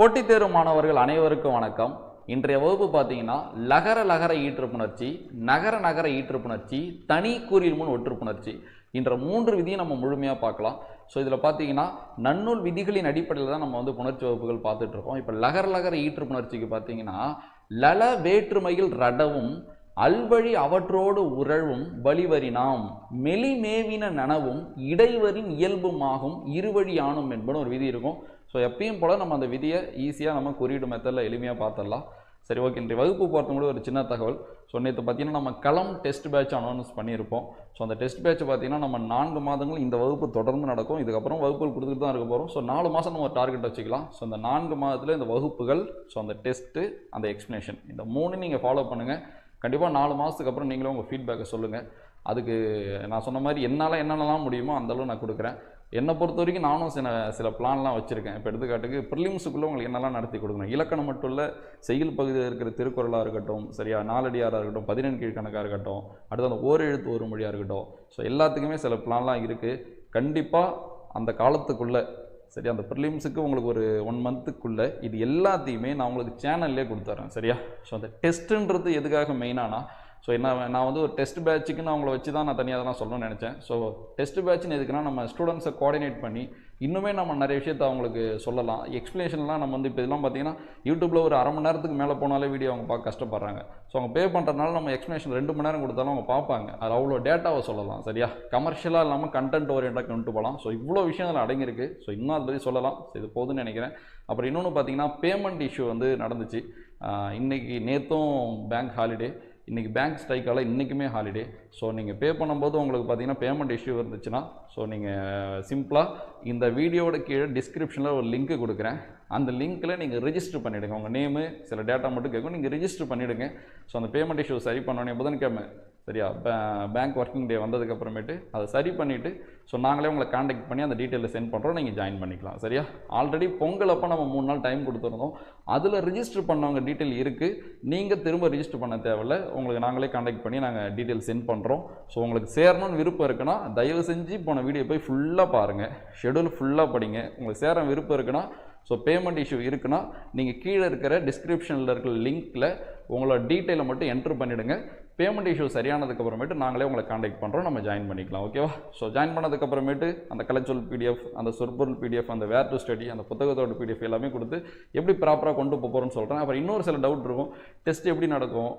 போட்டித் தேர்வு மாணவர்கள் அனைவருக்கும் வணக்கம். இன்றைய வகுப்பு பார்த்தீங்கன்னா லகர லகர ஈற்றுப்புணர்ச்சி, நகர நகர ஈற்றுப்புணர்ச்சி, தனி கூறில் முன் ஒற்றுப்புணர்ச்சி என்ற 3 விதியை நம்ம முழுமையாக பார்க்கலாம். ஸோ இதில் பார்த்தீங்கன்னா நன்னூல் விதிகளின் அடிப்படையில் தான் நம்ம புணர்ச்சி வகுப்புகள் பார்த்துட்டு இருக்கோம். இப்போ லகர லகர ஈற்றுப்புணர்ச்சிக்கு பார்த்தீங்கன்னா லல வேற்றுமையில் ரடவும் அல்வழி அவற்றோடு உறவும் வழிவரினாம் மெலி மேவின நனவும் இடைவரின் இயல்புமாகும் இருவழி ஆணும் என்பது ஒரு விதி இருக்கும். ஸோ எப்பயும் போல் நம்ம அந்த விதியை ஈஸியாக நம்ம குறியீடு மெத்தடில் எளிமையாக பார்த்துடலாம். சரி, ஓகே. இன்றைய வகுப்பு போகிறது கூட ஒரு சின்ன தகவல். ஸோ நேற்று பார்த்தீங்கன்னா நம்ம களம் டெஸ்ட் பேட்ச் அனௌன்ஸ் பண்ணியிருப்போம். ஸோ அந்த டெஸ்ட் பேட்ச் பார்த்தீங்கன்னா நம்ம 4 மாதங்கள் இந்த வகுப்பு தொடர்ந்து நடக்கும். இதுக்கப்புறம் வகுப்புகள் கொடுத்துட்டு தான் இருக்க போகிறோம். ஸோ 4 மாதம் நம்ம டார்கெட் வச்சுக்கலாம். ஸோ இந்த 4 மாதத்தில் இந்த வகுப்புகள், ஸோ அந்த டெஸ்ட்டு, அந்த எக்ஸ்ப்ளனேஷன், இந்த 3 நீங்கள் ஃபாலோ பண்ணுங்கள். கண்டிப்பாக 4 மாதத்துக்கு அப்புறம் நீங்களும் உங்கள் ஃபீட்பேக்கை சொல்லுங்கள். அதுக்கு நான் சொன்ன மாதிரி என்னால் என்னென்னலாம் முடியுமோ அந்தளவு நான் கொடுக்குறேன். என்னை பொறுத்த வரைக்கும் நானும் சில பிளான்லாம் வச்சுருக்கேன். இப்போ எடுத்துக்காட்டுக்கு ப்ரிலிம்ஸுக்குள்ளே உங்களுக்கு என்னெல்லாம் நடத்தி கொடுக்கணும், இலக்கணம் மட்டும் இல்லை, செய்யுள் பகுதியில் இருக்கிற திருக்குறளாக இருக்கட்டும், சரியா, நாலடியாராக இருக்கட்டும், 14 கீழ்கணக்காக இருக்கட்டும், அடுத்து அந்த ஓரெழுத்து ஒரு மொழியாக இருக்கட்டும், ஸோ எல்லாத்துக்குமே சில பிளான்லாம் இருக்குது. கண்டிப்பாக அந்த காலத்துக்குள்ளே, சரியா, அந்த ப்ரிலிம்ஸுக்கு உங்களுக்கு ஒரு 1 மந்த்துக்குள்ளே இது எல்லாத்தையுமே நான் உங்களுக்கு சேனல்லே கொடுத்துட்றேன். சரியா. ஸோ அந்த டெஸ்ட்டுன்றது எதுக்காக மெயினானா, ஸோ நான் ஒரு டெஸ்ட் பேட்சுக்கு நான் அவங்கள வச்சு தான் நான் தனியாக தான் சொல்லணும்னு நினச்சேன். ஸோ டெஸ்ட் பேட்ச்னு எதுக்குன்னா நம்ம ஸ்டூடெண்ட்ஸை கோஆர்டினேட் பண்ணி இன்னுமே நம்ம நிறைய விஷயத்தை அவங்களுக்கு சொல்லலாம். எக்ஸ்ப்ளனேஷன்லாம் நம்ம இப்போ இதெல்லாம் பார்த்தீங்கன்னா யூடியூப்பில் ஒரு அரை மணி நேரத்துக்கு மேலே போனாலே வீடியோ அவங்க பார்க்க கஷ்டப்படுறாங்க. ஸோ அவங்க பே பண்ணுறதுனால நம்ம எக்ஸ்ப்ளனேஷன் 2 மணி நேரம் கொடுத்தாலும் அவங்க பார்ப்பாங்க. அது அவ்வளோ டேட்டாவை சொல்லலாம். சரியா. கமர்ஷியலாக இல்லாமல் கண்டென்ட் ஓரியண்டாக கொண்டு போகலாம். ஸோ இவ்வளோ விஷயம் அதில் அடங்கியிருக்கு. ஸோ இன்னும் அதை பற்றி சொல்லலாம். ஸோ இது போதுன்னு நினைக்கிறேன். அப்புறம் இன்னொன்று பார்த்தீங்கன்னா பேமெண்ட் இஷ்யூ நடந்துச்சு. இன்றைக்கி நேற்றும் பேங்க் ஹாலிடே, இன்றைக்கி பேங்க் ஸ்ட்ரைக்கால் இன்றைக்குமே ஹாலிடே. ஸோ நீங்கள் பே பண்ணும்போது உங்களுக்கு பார்த்தீங்கன்னா பேமெண்ட் இஷ்யூ இருந்துச்சுன்னா, ஸோ நீங்கள் சிம்பிளாக இந்த வீடியோட கீழே டிஸ்கிரிப்ஷனில் ஒரு லிங்க்கு கொடுக்குறேன். அந்த லிங்க்கில் நீங்கள் ரிஜிஸ்டர் பண்ணிவிடுங்க. உங்கள் நேமு, சில டேட்டா மட்டும் கேட்கும், நீங்கள் ரிஜிஸ்டர் பண்ணிவிடுங்க. ஸோ அந்த பேமெண்ட் இஷ்யூ சரி பண்ணோன்னே புதன்கிழமை, சரியா, பேங்க் ஒர்க்கிங் டே வந்ததுக்கப்புறமேட்டு அதை சரி பண்ணிவிட்டு, ஸோ நாங்களே உங்களை காண்டாக்ட் பண்ணி அந்த டீட்டெயிலை சென்ட் பண்ணுறோம். நீங்கள் ஜாயின் பண்ணிக்கலாம். சரியா. ஆல்ரெடி பொங்கல் அப்போ நம்ம 3 நாள் டைம் கொடுத்துருந்தோம். அதில் ரிஜிஸ்டர் பண்ணவங்க டீட்டெயில் இருக்குது. நீங்கள் திரும்ப ரிஜிஸ்டர் பண்ண தேவையில்லை. உங்களுக்கு நாங்களே காண்டாக்ட் பண்ணி நாங்கள் டீட்டெயில் சென்ட் பண்ணுறோம். ஸோ உங்களுக்கு சேரணும்னு விருப்பம் இருக்குன்னா தயவு செஞ்சு போன வீடியோ போய் ஃபுல்லாக பாருங்கள், ஷெடியூல் ஃபுல்லாக படிங்க. உங்களுக்கு சேர விருப்பம் இருக்குன்னா, ஸோ பேமெண்ட் இஷ்யூ இருக்குன்னா நீங்கள் கீழே இருக்கிற டிஸ்கிரிப்ஷனில் இருக்கிற லிங்க்கில் உங்களோட டீட்டெயிலை மட்டும் என்ட்ரு பண்ணிவிடுங்க. பேமெண்ட் இஷ்யூ சரியானதுக்கப்புறமேட்டு நாங்களே உங்களை காண்டாக்ட் பண்ணுறோம், நம்ம ஜாயின் பண்ணிக்கலாம். ஓகேவா. ஸோ ஜாயின் பண்ணதுக்கப்புறமேட்டு அந்த கலைச்சொல் பிடிஎஃப், அந்த சொற்பொருள் பிடிஎஃப், அந்த வேர் டு ஸ்டடி, அந்த புத்தகத்தோட பிடிஎஃப் எல்லாமே கொடுத்து எப்படி ப்ராப்பராக கொண்டு போகிறோன்னு சொல்கிறேன். அப்புறம் இன்னொரு சில டவுட் இருக்கும். டெஸ்ட் எப்படி நடக்கும்,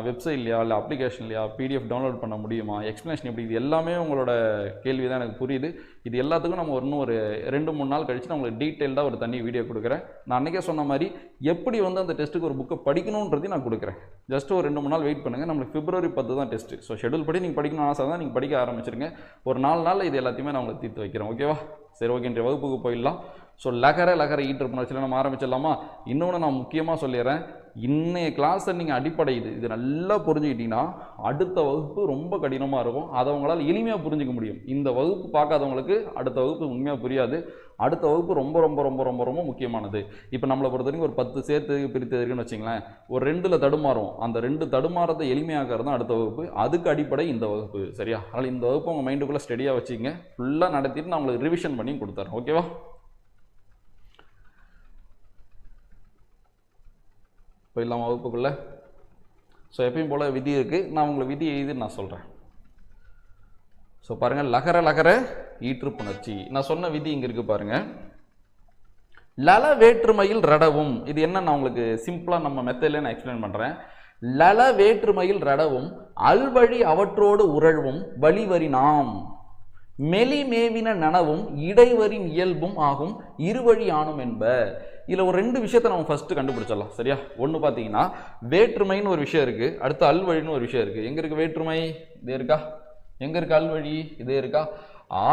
வெப்சைட்லையா இல்லை அப்ளிகேஷன்லையா, பிடிஎஃப் டவுன்லோட் பண்ண முடியுமா, எக்ஸ்ப்ளனேஷன் எப்படி, இது எல்லாமே உங்களோட கேள்வி தான், எனக்கு புரியுது. இது எல்லாத்துக்கும் நம்ம இன்னும் ஒரு 2-3 நாள் கழிச்சு நான் உங்களுக்கு டீட்டெயில்டாக ஒரு தனி வீடியோ கொடுக்குறேன். நான் அன்றைக்கே சொன்ன மாதிரி எப்படி அந்த டெஸ்ட்டுக்கு ஒரு புக்கை படிக்கணுன்றதையும் நான் கொடுக்குறேன். ஜஸ்ட் ஒரு 2-3 நாள் வெயிட் பண்ணுங்கள். நம்மளுக்கு February 10 தான் டெஸ்ட்டு. ஸோ ஷெடியூல் படி நீங்கள் படிக்கணும் ஆசை தான், நீங்கள் படிக்க ஆரம்பிச்சிருங்க. ஒரு 4 நாளில் இது எல்லாத்தையுமே நான் உங்களுக்கு தீர்த்து வைக்கிறேன். ஓகேவா. சரி, ஓகே. இன்றைய வகுப்புக்கு போயிடலாம். ஸோ லகர லகர ஈற்றுப்புணர்ச்சியில் நம்ம ஆரம்பிச்சிடலாமா. இன்னொன்று நான் முக்கியமாக சொல்லிடுறேன். இன்னைய கிளாஸை நீங்கள் அடிப்படை இது நல்லா புரிஞ்சுக்கிட்டீங்கன்னா அடுத்த வகுப்பு ரொம்ப கடினமாக இருக்கும். அதை அவங்களால் எளிமையாக புரிஞ்சிக்க முடியும். இந்த வகுப்பு பார்க்காதவங்களுக்கு அடுத்த வகுப்பு உண்மையாக புரியாது. அடுத்த வகுப்பு ரொம்ப ரொம்ப ரொம்ப ரொம்ப ரொம்ப முக்கியமானது. இப்போ நம்மளை பொறுத்த வரைக்கும் ஒரு 10 சேர்த்து பிரித்து இருக்குன்னு வச்சிங்களேன். ஒரு 2ல் தடுமாறும். அந்த 2 தடுமாறதை எளிமையாகிறது தான் அடுத்த வகுப்பு. அதுக்கு அடிப்படை இந்த வகுப்பு. சரியா. அதனால் இந்த வகுப்பு உங்கள் மைண்டுக்குள்ளே ஸ்டடியாக வச்சுங்க. ஃபுல்லாக நடத்திட்டு நான் உங்களுக்கு ரிவிஷன் பண்ணி கொடுத்துறேன். ஓகேவா. போயிடலாம் வகுப்புக்குள்ளே. ஸோ எப்பயும் போல் விதி இருக்குது. நான் உங்களுக்கு விதி எழுதி நான் சொல்கிறேன். ஸோ பாருங்கள், லகர லகர ஈற்றுப்புணர்ச்சி. நான் சொன்ன விதி இங்கே இருக்குது பாருங்கள். லல வேற்றுமையில் ரடவும், இது என்ன நான் உங்களுக்கு சிம்பிளாக நம்ம மெத்தட்லேயே நான் எக்ஸ்பிளைன் பண்ணுறேன். லல வேற்றுமையில் ரடவும் அல்வழி அவற்றோடு உறவும் வழிவரினாம் மெலி மேவின நனவும் இடைவரின் இயல்பும் ஆகும் இருவழி ஆணும் என்ப. இதில் ஒரு 2 விஷயத்தை நம்ம ஃபஸ்ட்டு கண்டுபிடிச்சிடலாம். சரியா. ஒன்று பார்த்தீங்கன்னா வேற்றுமைன்னு ஒரு விஷயம் இருக்குது, அடுத்து அல்வழின்னு ஒரு விஷயம் இருக்குது. எங்கே இருக்குது வேற்றுமை? இதே இருக்கா. எங்கே இருக்குது அல்வழி? இதே இருக்கா.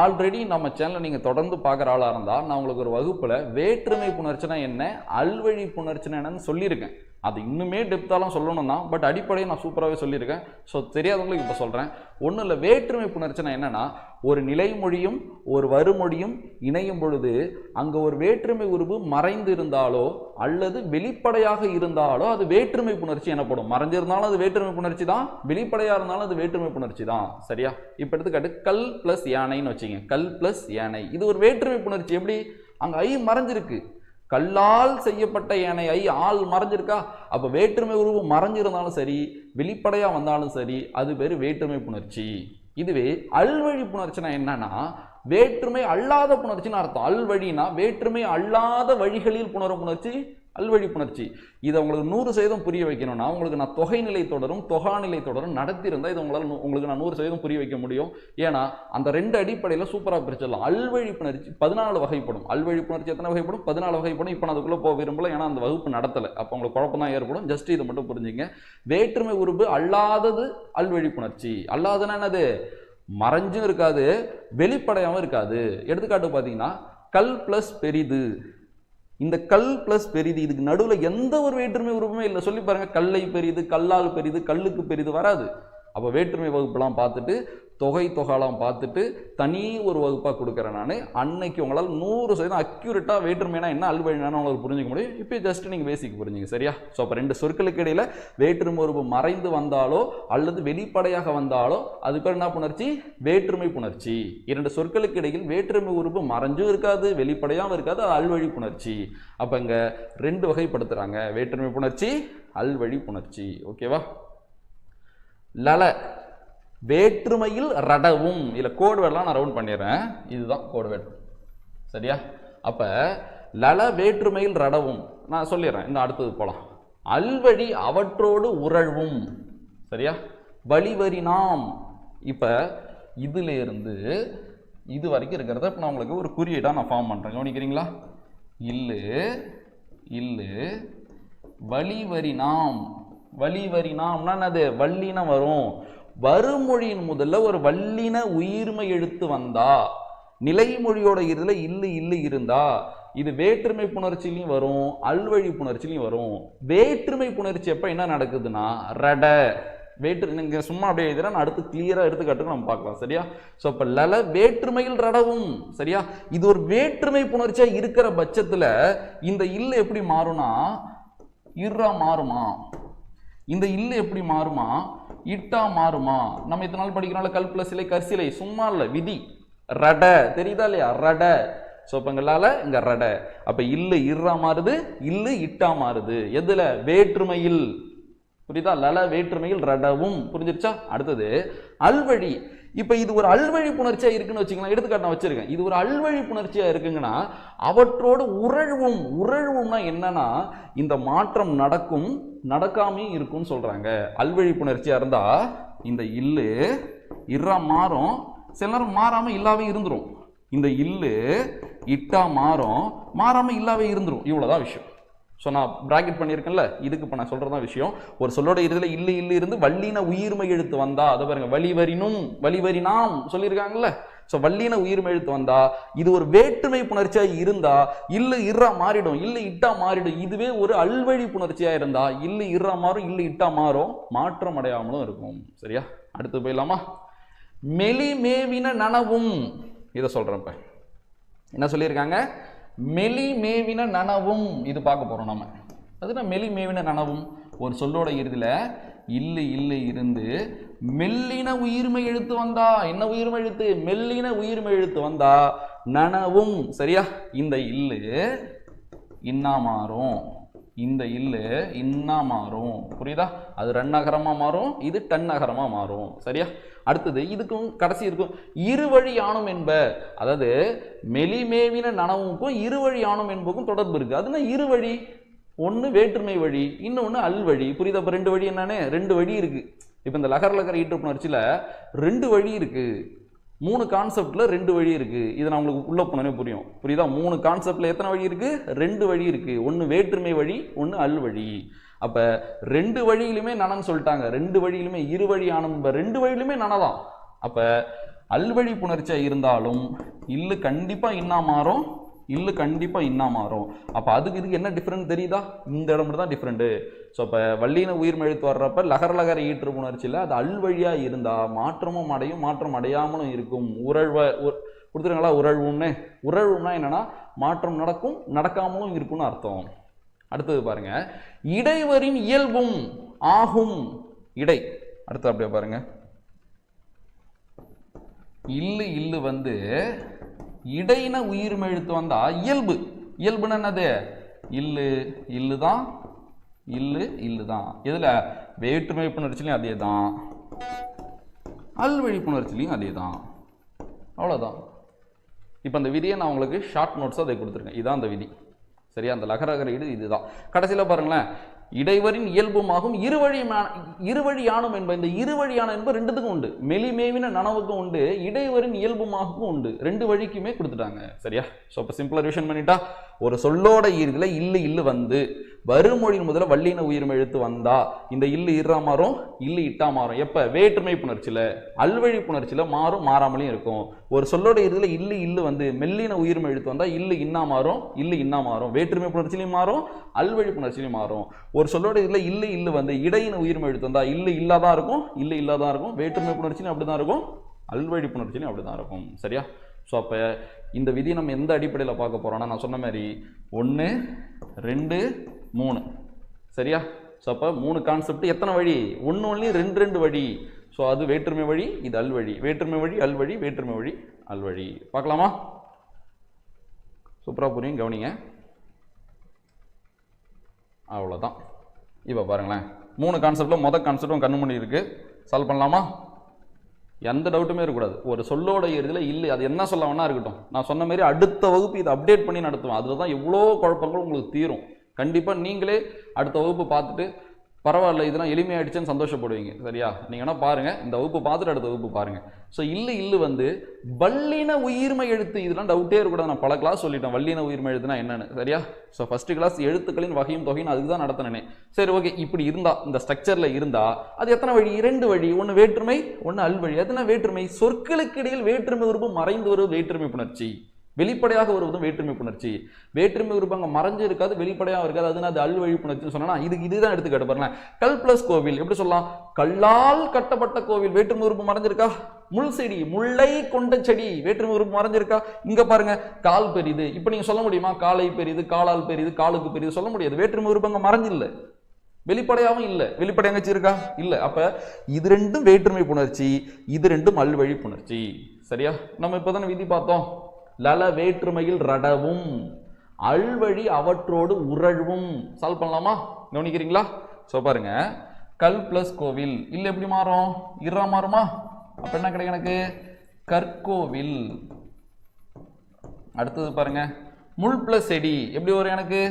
ஆல்ரெடி நம்ம சேனலை நீங்கள் தொடர்ந்து பார்க்குற ஆளாக இருந்தால் நான் உங்களுக்கு ஒரு வகுப்பில் வேற்றுமை புணர்ச்சினா என்ன, அல்வழி புணர்ச்சினா என்னன்னு சொல்லியிருக்கேன். அது இன்னுமே டெப்த்தாலாம் சொல்லணும் தான், பட் அடிப்படையை நான் சூப்பராகவே சொல்லியிருக்கேன். ஸோ தெரியாதவங்களுக்கு இப்போ சொல்கிறேன். ஒன்றும் இல்லை, வேற்றுமை புணர்ச்சினா என்னென்னா, ஒரு நிலைமொழியும் ஒரு வருமொழியும் இணையும் பொழுது அங்கே ஒரு வேற்றுமை உருவு மறைந்து இருந்தாலோ அல்லது வெளிப்படையாக இருந்தாலோ அது வேற்றுமை புணர்ச்சி எனப்படும். மறைஞ்சிருந்தாலும் அது வேற்றுமை புணர்ச்சி தான், வெளிப்படையாக இருந்தாலும் அது வேற்றுமை புணர்ச்சி தான். சரியா. இப்போ எடுத்துக்காட்டு கல் ப்ளஸ் யானைன்னு வச்சுங்க. கல் ப்ளஸ் யானை, இது ஒரு வேற்றுமை புணர்ச்சி. எப்படி? அங்கே ஐ மறைஞ்சிருக்கு. கல்லால் செய்யப்பட்ட ஏனை ஐ ஆள் மறைஞ்சிருக்கா, அப்ப வேற்றுமை உருவு மறைஞ்சிருந்தாலும் சரி, வெளிப்படையா வந்தாலும் சரி, அது பேரு வேற்றுமை புணர்ச்சி. இதுவே அல்வழி புணர்ச்சினா என்னன்னா வேற்றுமை அல்லாத புணர்ச்சின்னு அர்த்தம். அல்வழினா வேற்றுமை அல்லாத வழிகளில் புணரும் புணர்ச்சி அல்வழி புணர்ச்சி. இதை உங்களுக்கு 100% புரிய வைக்கணும்னா உங்களுக்கு நான் தொகை நிலை தொடரும் தொகா நிலை தொடரும் நடத்தியிருந்தா இது உங்களுக்கு நான் 100% புரிய வைக்க முடியும். ஏன்னா அந்த 2 அடிப்படையில் சூப்பராக பிரிச்சிடலாம். அல்வழி புணர்ச்சி 14 வகைப்படும். அல்வழி புணர்ச்சி எத்தனை வகைப்படும்? 14 வகைப்படும். இப்போ நான் அதுக்குள்ளே போக விரும்பல, ஏன்னா அந்த வகுப்பு நடத்தலை. அப்போ உங்களுக்கு குழப்பம் தான் ஏற்படும். ஜஸ்ட் இதை மட்டும் புரிஞ்சுங்க. வேற்றுமை உருவு அல்லாதது அல்வழி புணர்ச்சி. அல்லாததுன்னா என்னது? மறைஞ்சும் இருக்காது, வெளிப்படையாகவும் இருக்காது. எடுத்துக்காட்டு பார்த்தீங்கன்னா கல் பிளஸ் பெரிது. இந்த கல் பிளஸ் பெரிது, இதுக்கு நடுவில் எந்த ஒரு வேற்றுமை உருவமே இல்லை. சொல்லி பாருங்க, கல்லை பெரிது, கல்லால் பெரிது, கல்லுக்கு பெரிது வராது. அப்போ வேற்றுமை வகுப்புலாம் பார்த்துட்டு தொகை தொகாலாம் பார்த்துட்டு தனி ஒரு வகுப்பாக கொடுக்குறேன் நான். அன்னைக்கு உங்களால் 100% அக்யூரேட்டாக வேற்றுமைனா என்ன அல்வழினா உங்களுக்கு புரிஞ்சிக்க முடியும். இப்போ ஜஸ்ட் நீங்கள் பேசிக் புரிஞ்சுங்க, சரியா? ஸோ அப்போ 2 சொற்களுக்கு இடையில வேற்றுமை உருவு மறைந்து வந்தாலோ அல்லது வெளிப்படையாக வந்தாலோ அது பேர் என்ன புணர்ச்சி? வேற்றுமை புணர்ச்சி. 2 சொற்களுக்கு இடையில் வேற்றுமை உருவு மறைஞ்சும் இருக்காது, வெளிப்படையாகவும் இருக்காது, அது அல்வழி புணர்ச்சி. அப்போ இங்கே 2 வகைப்படுத்துகிறாங்க, வேற்றுமை புணர்ச்சி, அல்வழி புணர்ச்சி. ஓகேவா? லல வேற்றுமையில் ரடவும். இதில் கோடு வேர்டெலாம் நான் ரவுண்ட் பண்ணிடுறேன். இதுதான் கோடு வேர்டு, சரியா? அப்போ லல வேற்றுமையில் ரடவும் நான் சொல்லிடுறேன். இந்த அடுத்தது போகலாம். அல்வழி அவற்றோடு உறழ்வும், சரியா? வழிவரி நாம். இப்போ இதுல இருந்து இது வரைக்கும் இருக்கிறத இப்போ நான் உங்களுக்கு ஒரு குறியீடாக நான் ஃபார்ம் பண்ணுறேன். கவனிக்கிறீங்களா? இல்லு இல்லு வழிவரி நாம். வழிவரி நாம்னா என்னது? வல்லின வரும். வருமொழியின் முதல்ல ஒரு வல்லின உயிர்மை எழுத்து வந்தா, நிலைமொழியோட இதுல இல்லு இல்லு இருந்தா இது வேற்றுமை புணர்ச்சியிலையும் வரும், அல்வழி புணர்ச்சியிலையும் வரும். வேற்றுமை புணர்ச்சி எப்ப என்ன நடக்குதுன்னா ரட நீங்க சும்மா அப்படியே எழுதுறேன், நான் அடுத்து கிளியரா எடுத்துக்காட்டு நம்ம பார்க்கலாம், சரியா? ஸோ அப்ப லல வேற்றுமையில் ரடவும், சரியா? இது ஒரு வேற்றுமை புணர்ச்சியா இருக்கிற பட்சத்துல இந்த இல்லு எப்படி மாறும்னா இர்ரா மாறுமா? இந்த இல்லு எப்படி மாறுமா? இட்டா மாறுமா? நம்ம இத்தனை நாள் படிக்கிறோம்ல கல் பிளஸ் இலை கர்சிலை, சும்மா இல்ல, விதி. ரட தெரியுதா இல்லையா? ரட. சோ இப்ப இங்க ரட. அப்ப இல்லு இர்ரா மாறுது, இல்லு இட்டா மாறுது. எதுல? வேற்றுமையில். புரியுதா? லல வேற்றுமையில் ரடவும். புரிஞ்சிருச்சா? அடுத்தது அல்வழி. இப்ப இது ஒரு அல்வழி புணர்ச்சியா இருக்குன்னு வச்சுக்கலாம். எடுத்துக்காட்டு நான் வச்சிருக்கேன். இது ஒரு அல்வழி புணர்ச்சியா இருக்குங்கன்னா அவற்றோடு உறழ்வும். உறழ்வும்னா என்னன்னா இந்த மாற்றம் நடக்கும், நடக்காமையும் இருக்கும்னு சொல்றாங்க. அல்வழி புணர்ச்சியா இருந்தா இந்த இல்லு இர்ரா மாறும், சில நேரம் மாறாம இல்லாவே இருந்துரும். இந்த இல்லு இட்டா மாறும், மாறாம இல்லாவே இருந்துரும். இவ்வளவுதான் விஷயம். ஸோ நான் பிராக்கெட் பண்ணியிருக்கேன்ல, இதுக்கு இப்போ நான் சொல்றதான் விஷயம். ஒரு சொல்லோட இறுதியில இல்லு இல்லு இருந்து வல்லின உயிர்மை எழுத்து வந்தா, அதை பாருங்க, வழிவரினும் வழிவரினாம் சொல்லியிருக்காங்கல்ல. ஸோ வல்லின உயிர்மை எழுத்து வந்தா இது ஒரு வேற்றுமை புணர்ச்சியா இருந்தா இல்லு இர்ரா மாறிடும், இல்லு இட்டா மாறிடும். இதுவே ஒரு அல்வழி புணர்ச்சியா இருந்தா இல்லு இர்ரா மாறும், இல்லு இட்டா மாறும், மாற்றம் அடையாமலும் இருக்கும். சரியா? அடுத்து போயிடலாமா? மெலி மேவின நனவும். இதை சொல்றேன். இப்ப என்ன சொல்லியிருக்காங்க? மெலி மேவின நனவும். இது பார்க்க போறோம் நம்ம. அதுனா மெலி மேவின நனவும் ஒரு சொல்லோட இறுதியில இல்லு இல்லு இருந்து மெல்லின உயிர்மை எழுத்து வந்தா, என்ன உயிர்மை எழுத்து? மெல்லின உயிர்மை எழுத்து வந்தா நனவும். சரியா? இந்த இல்லு இன்னா மாறும், இந்த இல்லு இன்னா மாறும். புரியுதா? அது ரன்னகரமா மாறும், இது டன்னகரமா மாறும். சரியா? அடுத்தது இதுக்கும் கடைசி இருக்கும் இருவழி ஆணும் என்ப. அதாவது மெலிமேவின நனவுக்கும் இருவழி ஆணும் என்பதுக்கும் தொடர்பு இருக்கு. அதுனா இருவழி, ஒன்னு வேற்றுமை வழி, இன்னொன்னு அல்வழி. புரியுதா? அப்ப 2 வழி என்னன்னு? 2 வழி இருக்கு. இப்ப இந்த லகர லகர ஈற்றுப்புணர்ச்சியில 2 வழி இருக்கு. 3 கான்செப்ட்ல 2 வழி இருக்கு. இதை நான் உங்களுக்கு உள்ள போனே புரியும். புரியுதா? 3 கான்செப்ட்ல எத்தனை வழி இருக்கு? 2 வழி இருக்கு. ஒன்னு வேற்றுமை வழி, ஒன்னு அல்வழி. அப்ப 2 வழியிலுமே நனன்னு சொல்லிட்டாங்க. 2 வழியிலுமே இருவழி ஆணும், 2 வழியிலுமே நனதான். அப்ப அல்வழி புணர்ச்சியா இருந்தாலும் இல்லு கண்டிப்பா இன்னா மாறும், இல்லு கண்டிப்பா இன்னா மாறும். அப்ப அதுக்கு இதுக்கு என்ன டிஃபரெண்ட் தெரியுதா? இந்த இடம் மட்டும் தான் டிஃபரெண்ட். ஸோ அப்ப வல்லின உயிர்மை எழுத்து வர்றப்ப லகர லகர ஈற்று புணர்ச்சியில அது அல்வழியா இருந்தா மாற்றமும் அடையும், மாற்றம் அடையாமலும் இருக்கும். கொடுத்துருங்களா? உறழ்வும்னு. உறழ்வும்னா என்னன்னா மாற்றம் நடக்கும், நடக்காமலும் இருக்கும்னு அர்த்தம். அடுத்தது பாருங்க, இடைவரின் இயல்பும் ஆகும். இடை அடுத்து அப்படியே பாருங்க, இல்லு இல்லு இடையின உயிர்மை எழுத்து வந்தா இயல்பு. இயல்புன்னு என்னது? இல்லு இல்லு தான், இல்லு இல்லு தான். எதுல வேற்றுமை புணர்ச்சிலையும் அதே தான், அல்வழி புணர்ச்சிலையும் அதே தான். அவ்வளோதான். இப்போ அந்த விதியை நான் உங்களுக்கு ஷார்ட் நோட்ஸாக அதை கொடுத்துருக்கேன். இதுதான் அந்த விதி. சரியா? அந்த லகரகர ஈடு இதுதான். கடைசியில் பாருங்களேன், இடைவரின் இயல்புமாகும் இருவழியானும் என்ப. இந்த இருவழியான என்பது ரெண்டுத்துக்கும் உண்டு. மெலிமேவின நனவுக்கும் உண்டு, இடைவரின் இயல்புமாகவும் உண்டு. ரெண்டு வழிக்குமே கொடுத்துட்டாங்க. சரியா? ஸோ இப்போ சிம்பிளா ரிவிஷன் பண்ணிட்டா, ஒரு சொல்லோட ஈர்களை இல்லு இல்லு வந்து வருமொழியின் முதல்ல வல்லின உயிர்மை எழுத்து வந்தா இந்த இல்லு இறா மாறும், இல்லு இட்டா மாறும். எப்ப? வேற்றுமை புணர்ச்சியில. அல்வழி புணர்ச்சியில மாறும், மாறாமலையும் இருக்கும். ஒரு சொல்லோட ஈர்களை இல்லு இல்லு வந்து மெல்லின உயிர்மை எழுத்து வந்தா இல்லு இன்னா மாறும், இல்லு இன்னா மாறும். வேற்றுமை புணர்ச்சியிலையும் மாறும், அல்வழி புணர்ச்சியிலையும் மாறும். ஒரு சொல்லோட இதுல இல்லு இல்லு வந்து இடையின உயிர்மை எழுத்து வந்தா இல்லு இல்லாதான் இருக்கும், இல்லு இல்லாதான் இருக்கும். வேற்றுமை புணர்ச்சியும் அப்படிதான் இருக்கும், அல்வழி புணர்ச்சியும் அப்படிதான் இருக்கும். சரியா? ஸோ அப்போ இந்த விதி நம்ம எந்த அடிப்படையில் பார்க்க போறோம்னா, நான் சொன்ன மாதிரி 1 2 3. சரியா? ஸோ அப்போ 3 கான்செப்ட். எத்தனை வழி? 1 ஒன்லி 2 வழி. ஸோ அது வேற்றுமை வழி, இது அல்வழி. வேற்றுமை வழி அல்வழி, வேற்றுமை வழி அல்வழி. பார்க்கலாமா? சூப்பரா புரியும், கவனிங்க. அவ்வளோதான். இப்போ பாருங்களேன், 3 கான்செப்டில் மொதல் கான்செப்டும் கண்ணு முன்னாடி இருக்கு. சால்வ் பண்ணலாமா? எந்த டவுட்டுமே இருக்கக்கூடாது. ஒரு சொல்லோட இறுதியில் இல்லை, அது என்ன சொல்ல வேணா இருக்கட்டும். நான் சொன்ன மாதிரி அடுத்த வகுப்பு இதை அப்டேட் பண்ணி நடத்துவேன். அதில் தான் எவ்வளோ குழப்பங்கள் உங்களுக்கு தீரும். கண்டிப்பாக நீங்களே அடுத்த வகுப்பு பார்த்துட்டு பரவாயில்ல இதெல்லாம் எளிமையாயிடுச்சுன்னு சந்தோஷப்படுவீங்க. சரியா? நீங்கள் வேணால் பாருங்கள், இந்த வகுப்பு பார்த்துட்டு அடுத்த வகுப்பு பாருங்கள். ஸோ இல்லு இல்லு வந்து வல்லின உயிர்மை எழுத்து. இதெல்லாம் டவுட்டே இருக்கக்கூடாது. நான் பல கிளாஸ் சொல்லிட்டேன் வல்லின உயிர்மை எழுத்துனா என்னன்னு. சரியா? ஸோ ஃபர்ஸ்ட் கிளாஸ் எழுத்துக்களின் வகையும் தொகையும் அதுக்கு தான் நடத்தினேன். சரி, ஓகே. இப்படி இருந்தா, இந்த ஸ்ட்ரக்சரில் இருந்தா அது எத்தனை வழி? 2 வழி. ஒன்று வேற்றுமை, ஒன்று அல்வழி. எத்தனை வேற்றுமை? சொற்களுக்கு இடையில் வேற்றுமை உறுப்பு மறைந்து வருவது வேற்றுமை புணர்ச்சி, வெளிப்படையாக வருவதும் வேற்றுமை புணர்ச்சி. வேற்றுமை உறுப்பு அங்கே மறைஞ்சு இருக்காது, வெளிப்படையாக இருக்காது. அதுனா அது அல்வழி புணர்ச்சின்னு சொன்னா இதுதான் எடுத்துக்காட்டு பாருங்க. கல் பிளஸ் கோவில் எப்படி சொல்லலாம்? கல்லால் கட்டப்பட்ட கோவில். வேற்றுமை உறுப்பு மறைஞ்சிருக்கா? முள் செடி, முல்லை கொண்ட செடி. வேற்றுமை உறுப்பு மறைஞ்சிருக்கா? இங்க பாருங்க, கால் பெரிது. இப்ப நீங்க சொல்ல முடியுமா காலை பெரிது, காலால் பெரிது, காலுக்கு பெரிது? சொல்ல முடியாது. வேற்றுமை உறுப்பு அங்க மறைஞ்சில்ல, வெளிப்படையாகவும் இல்லை. வெளிப்படையாக இருக்கா? இல்லை. அப்ப இது ரெண்டும் வேற்றுமை புணர்ச்சி, இது ரெண்டும் அல்வழி புணர்ச்சி. சரியா? நம்ம இப்பதானே விதி பார்த்தோம். லல வேற்றுமையில் ரடவும், அல்வழி அவற்றோடு உறழ்வும். சால்வ் பண்ணலாமா? கவனிக்கிறீங்களா? சோ பாருங்க, கல் பிளஸ் கோவில். இல்ல எப்படி மாறும்? இறா மாறுமா? அப்ப என்ன கிடைக்கும் எனக்கு? கற்கோவில். அடுத்தது பாருங்க, முள் பிளஸ் செடி எப்படி வரும் எனக்கு?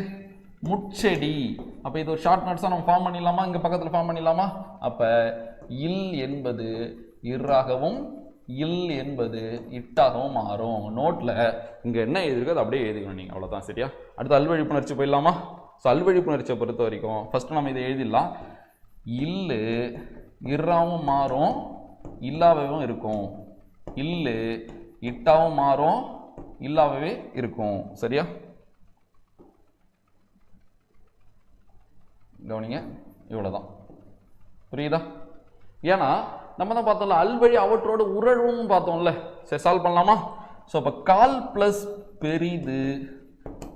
முட்செடி. அப்ப இது ஒரு ஷார்ட் நோட்ஸா நம்ம ஃபார்ம் பண்ணிடலாமா? இங்க பக்கத்துல ஃபார்ம் பண்ணிடலாமா? அப்ப இல் என்பது இறாகவும் இல் என்பது இட்டாகவும் மாறும். நோட்ல இங்க என்ன எழுதிருக்கு அது அப்படியே எழுதிக்கணும் நீங்க. அவ்வளவுதான். சரியா? அடுத்து அல்வழி புணர்ச்சி போயிடலாமா? ஸோ அல்வழி புணர்ச்சியை பொறுத்த வரைக்கும் ஃபர்ஸ்ட் நம்ம இதை எழுதிடலாம். இல்லு இறாவும் மாறும், இல்லாகவும் இருக்கும். இல்லு இட்டாவும் மாறும், இல்லாவே இருக்கும். சரியா? கவனிங்க, இவ்வளவுதான். புரியுதா? ஏன்னா நம்ம தான் பார்த்தோம்ல, அல்வழி அவற்றோடு உறழும் பார்த்தோம்ல. சரி, சால்வ் பண்ணலாமா? ஸோ அப்போ கால் பிளஸ் பெரிது,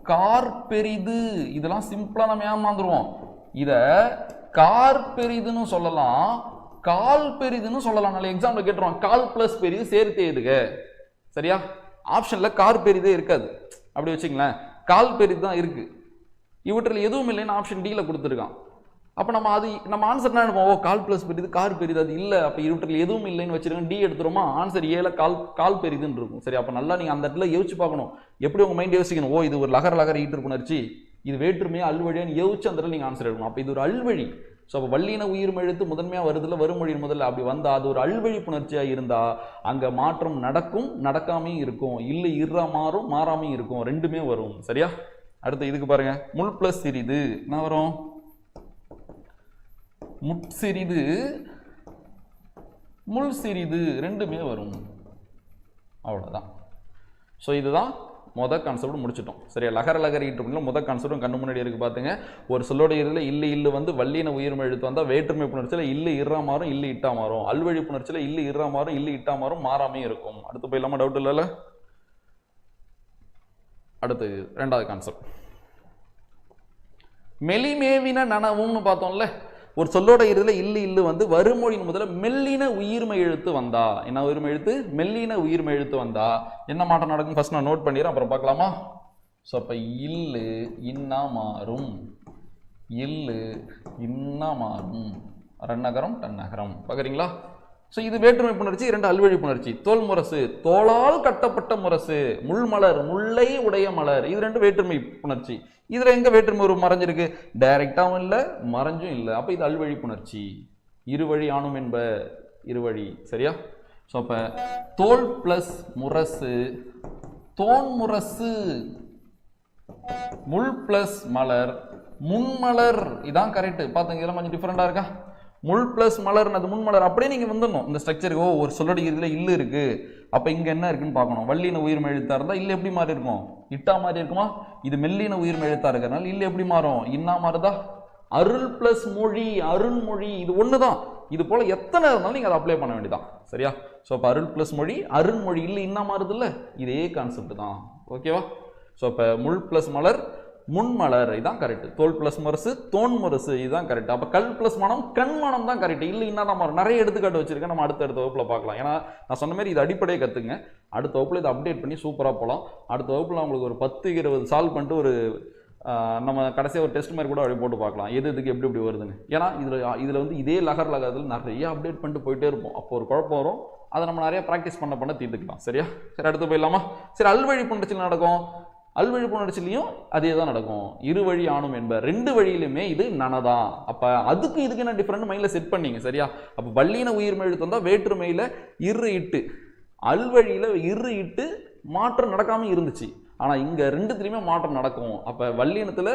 கார் பெரிது. இதெல்லாம் சிம்பிளா நம்ம ஏமாந்துருவோம். இத கார் பெரிதுன்னு சொல்லலாம், கால் பெரிதுன்னு சொல்லலாம். நல்ல எக்ஸாம்பிள் கேட்டுருவோம், கால் பிளஸ் பெரிது சேர்த்து எதுக. சரியா? ஆப்ஷன்ல கார் பெரிதே இருக்காது. அப்படி வச்சுங்களேன், கால் பெரிது தான் இருக்கு. இவற்றில் எதுவும் இல்லைன்னு ஆப்ஷன் டில கொடுத்துருக்கான். அப்போ நம்ம ஆன்சர் என்ன எடுப்போம்? ஓ, கால் பிளஸ் பெரிது, கார் பெரிது. அது இல்லை. அப்போ இவற்றில் எதுவும் இல்லைன்னு வச்சிருக்கோம், டி எடுத்துருமா? ஆன்சர் ஏல கால் பெரிதுன்னு இருக்கும். சரி, அப்போ நல்லா நீங்கள் அந்த இடத்துல யோசிச்சு பார்க்கணும். எப்படி உங்கள் மைண்ட் யோசிக்கணும்? ஓ, இது ஒரு லகர ஈட்டு புணர்ச்சி, இது வேற்றுமையா அல்வழியான்னு யோசிச்சு அந்த இடத்துல நீங்கள் ஆன்சர் எடுக்கணும். அப்போ இது ஒரு அல்வழி. ஸோ அப்போ வல்லின உயிர்மை எழுத்து முதன்மையாக வருதுல, வருமொழியின் முதல்ல அப்படி வந்தா அது ஒரு அல்வழி புணர்ச்சியாக இருந்தா அங்கே மாற்றம் நடக்கும், நடக்காமையும் இருக்கும். இல்லை இறா மாறும், மாறாமையும் இருக்கும். ரெண்டுமே வரும். சரியா? அடுத்து இதுக்கு பாருங்க, முள் பிளஸ் சிறிது என்ன வரும்? முட்சிறிது, முள் சிறிது. ரெண்டுமே வரும். அவ்வளவுதான். ஸோ இதுதான் மொதல் கான்செப்ட் முடிச்சிட்டோம். சரியா? லகர ஈற்றுப்புல முதல் கான்செப்டும் கண்ணு முன்னாடி இருக்கு. பாத்துங்க, ஒரு சொல்லோட இறுதியில இல்லு இல்லு வந்து வல்லின உயிர்மை எழுத்து வந்தா வேற்றுமை புணர்ச்சியில இல்லு இறா மாறும், இல்லு இட்டா மாறும். அல்வழி புணர்ச்சியில இல்லு இறா மாறும், இல்லு இட்டா மாறும், மாறாமே இருக்கும். அடுத்து போயிடலாமா? டவுட் இல்லைல்ல? அடுத்து ரெண்டாவது கான்செப்ட், மெலிமேவின நனவும்னு பார்த்தோம்ல. ஒரு சொல்லோட இறுதியில இல்லு இல்லு வந்து வருமொழியின் முதல்ல மெல்லின உயிர்மை எழுத்து வந்தா, என்ன உயிர்மை எழுத்து? மெல்லின உயிர்மை எழுத்து வந்தா என்ன மாற்றம் நடக்கும்? ஃபர்ஸ்ட் நான் நோட் பண்ணிடுறேன், அப்புறம் பார்க்கலாமா? ஸோ அப்போ இல்லு இன்னா மாறும், இல்லு இன்னா மாறும், ரன்னகரம் டன்னகரம். பார்க்குறீங்களா? ஸோ இது வேற்றுமை புணர்ச்சி, இரண்டு அல்வழி புணர்ச்சி. தோல் முரசு, தோளால் கட்டப்பட்ட முரசு. முள் மலர், முல்லை உடைய மலர். இது ரெண்டு வேற்றுமை புணர்ச்சி. இதுல எங்க வேற்றுமை ஒரு மறைஞ்சிருக்கு? டைரக்டாவும் இல்லை, மறைஞ்சும் இல்லை. அப்ப இது அல்வழி புணர்ச்சி. இருவழி ஆணும் என்ப இருவழி. சரியா? ஸோ அப்ப தோல் பிளஸ் முரசு, தோன் முரசு. முள் பிளஸ் மலர், முன்மலர். இதான் கரெக்ட். பாத்துங்க, இதெல்லாம் கொஞ்சம் டிஃபரெண்டா இருக்கா? முள் பிளஸ் மலர், அது முன்மலர். அப்படியே நீங்க வந்துடணும் இந்த ஸ்ட்ரக்சருக்கு. ஒரு சொல்லடி இதுல இல்லு இருக்கு, அப்ப இங்க என்ன இருக்குன்னு பார்க்கணும். வள்ளின உயிர்மை எழுத்தா இருந்தா இல்ல எப்படி மாறி இருக்கும்? இட்டா மாறி இருக்குமா? இது மெல்லின உயிர்மை எழுத்தா இருக்கிறதுனால இல்ல எப்படி மாறும்? இன்னா மாறுதா? அருள் பிளஸ் மொழி, அருண்மொழி. இது ஒண்ணுதான். இது போல எத்தனை இருந்தாலும் நீங்க அதை அப்ளை பண்ண வேண்டியதான். சரியா? ஸோ அப்ப அருள் பிளஸ் மொழி, அருண்மொழி. இல்ல இன்னா மாறுது இல்ல, இதே கான்செப்ட் தான். ஓகேவா? ஸோ அப்ப முள் பிளஸ் மலர், முன்மலர். இதான் கரெக்ட். தோல் பிளஸ் முரசு, தோன் முரசு. இதுதான் கரெக்ட். அப்ப கல் பிளஸ் மனம், கண் மனம் தான் கரெக்ட். இல்ல இன்னாதான் மாறும். நிறைய எடுத்துக்காட்டு வச்சிருக்கேன், நம்ம அடுத்த வகுப்புல பார்க்கலாம். ஏன்னா நான் சொன்ன மாதிரி இது அடிப்படையை கத்துங்க. அடுத்த வகுப்புல இதை அப்டேட் பண்ணி சூப்பரா போகலாம். அடுத்த வகுப்புல உங்களுக்கு ஒரு 10-20 சால்வ் பண்ணிட்டு ஒரு நம்ம கடைசியாக ஒரு டெஸ்ட் மாதிரி கூட அப்படி போட்டு பார்க்கலாம், எது இதுக்கு எப்படி எப்படி வருதுன்னு. ஏன்னா இதுல வந்து இதே லகரத்தில் நிறைய அப்டேட் பண்ணிட்டு போயிட்டே இருப்போம். அப்போ ஒரு குழப்பம் வரும், அதை நம்ம நிறைய ப்ராக்டிஸ் பண்ண தீர்த்துக்கலாம். சரியா? சரி, அடுத்து போயிடலாமா? சரி, அல்வழி புணர்ச்சியில் நடக்கும். அல்வழி புணர்ச்சிலையும் அதே தான் நடக்கும். இருவழி ஆணும் என்ப. ரெண்டு வழியிலுமே இது நனதான். அப்ப அதுக்கு இதுக்கு என்ன டிஃபரெண்ட் மைண்ட்ல செட் பண்ணீங்க. சரியா? அப்ப வள்ளின உயிர்மை எழுத்து வந்தா வேற்றுமையில இரு இட்டு, அல்வழியில இரு இட்டு மாற்றம் நடக்காம இருந்துச்சு. ஆனா இங்க ரெண்டுத்திலயுமே மாற்றம் நடக்கும். அப்ப வள்ளினத்துல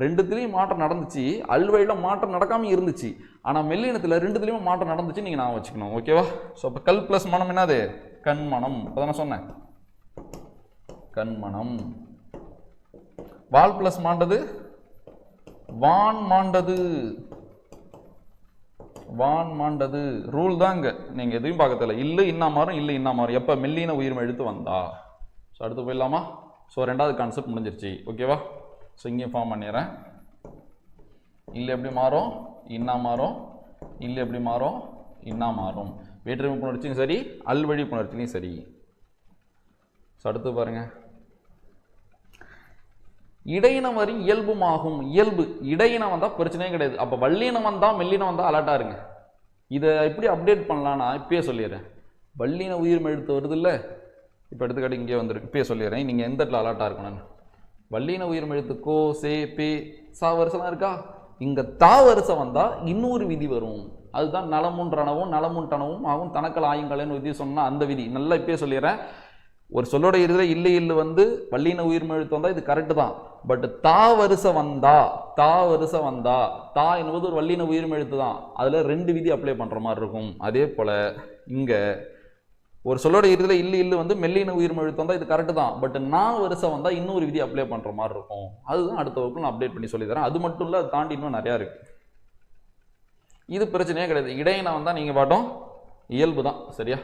ரெண்டுத்திலையும் மாற்றம் நடந்துச்சு, அல்வழியில மாற்றம் நடக்காம இருந்துச்சு. ஆனா மெல்லினத்துல ரெண்டுத்திலையும் மாற்றம் நடந்துச்சு. நீங்க நான் வச்சுக்கணும். ஓகேவா? ஸோ அப்ப கல் பிளஸ் மனம் என்னது? கண்மணம். இப்பதான் சொன்னேன், கண்மணம். வால் பிளஸ் மாண்டது, வான் மாண்டது. வான் மாண்டது. ரூல் தான் இங்க, நீங்க எதையும் பார்க்க தேவை. இல்ல இன்னா மாறும், இல்ல இன்னா மாறும் எப்ப மெல்லின உயிர்மை எழுத்து வந்தா. ஸோ அடுத்து போயிடலாமா? ஸோ ரெண்டாவது கான்செப்ட் முடிஞ்சிருச்சு. ஓகேவா? ஸோ இங்கேயும் ஃபார்ம் பண்ணிடுறேன். இல்ல எப்படி மாறும்? இன்னா மாறும். இல்ல எப்படி மாறும்? இன்னா மாறும். வேற்றுமை புணர்ச்சியும் சரி, அல்வழி புணர்ச்சியும் சரி. ஸோ அடுத்து பாருங்க, இடையினம் வரி இயல்புமாகும். இயல்பு இடையினம் வந்தா பிரச்சனையே கிடையாது. அப்ப வள்ளினம் வந்தா மெல்லினம் வந்தா அலர்ட்டா இருங்க. இதை எப்படி அப்டேட் பண்ணலாம்னா இப்பயே சொல்லிடுறேன். வள்ளின உயிர்மை எழுத்து வருது இல்ல, இப்ப எடுத்துக்காட்டு இங்கே வந்துருக்கு. இப்பயே சொல்லிடுறேன், நீங்க எந்த இடத்துல அலர்ட்டா இருக்கணும். வள்ளின உயிர்மை எழுத்து கோ, சே, பே, சா வரிசைலாம் இருக்கா? இங்க தா வரிசை வந்தா இன்னொரு விதி வரும். அதுதான் நலமுன்றனவும் நலமுன்றனவும் ஆகும் தனக்கல் ஆயுங்கள்னு விதி சொன்னா அந்த விதி. நல்லா இப்பயே சொல்லிடுறேன். ஒரு சொல்லோட இறுதியில இல்லை இல்லு வந்து வள்ளின உயிர்மை எழுத்து வந்தா இது கரெக்ட் தான். பட் தா வரிசை வந்தா, தா வரிசை வந்தா, தா என்பது ஒரு வள்ளின உயிர்மை எழுத்து தான், அதுல ரெண்டு விதி அப்ளை பண்ற மாதிரி இருக்கும். அதே போல இங்க ஒரு சொல்லோட இறுதியில இல்லு இல்லு வந்து மெல்லின உயிர்மை எழுத்து வந்தா இது கரெக்ட் தான். பட் நான் வரிசை வந்தா இன்னொரு விதி அப்ளை பண்ற மாதிரி இருக்கும். அதுதான் அடுத்த வகுப்புல நான் அப்டேட் பண்ணி சொல்லி தரேன். அது மட்டும் இல்ல, அதை தாண்டி இன்னும் நிறைய இருக்கு. இது பிரச்சனையே கிடையாது. இடையின வந்தா நீங்க பாட்டும் இயல்பு தான். சரியா?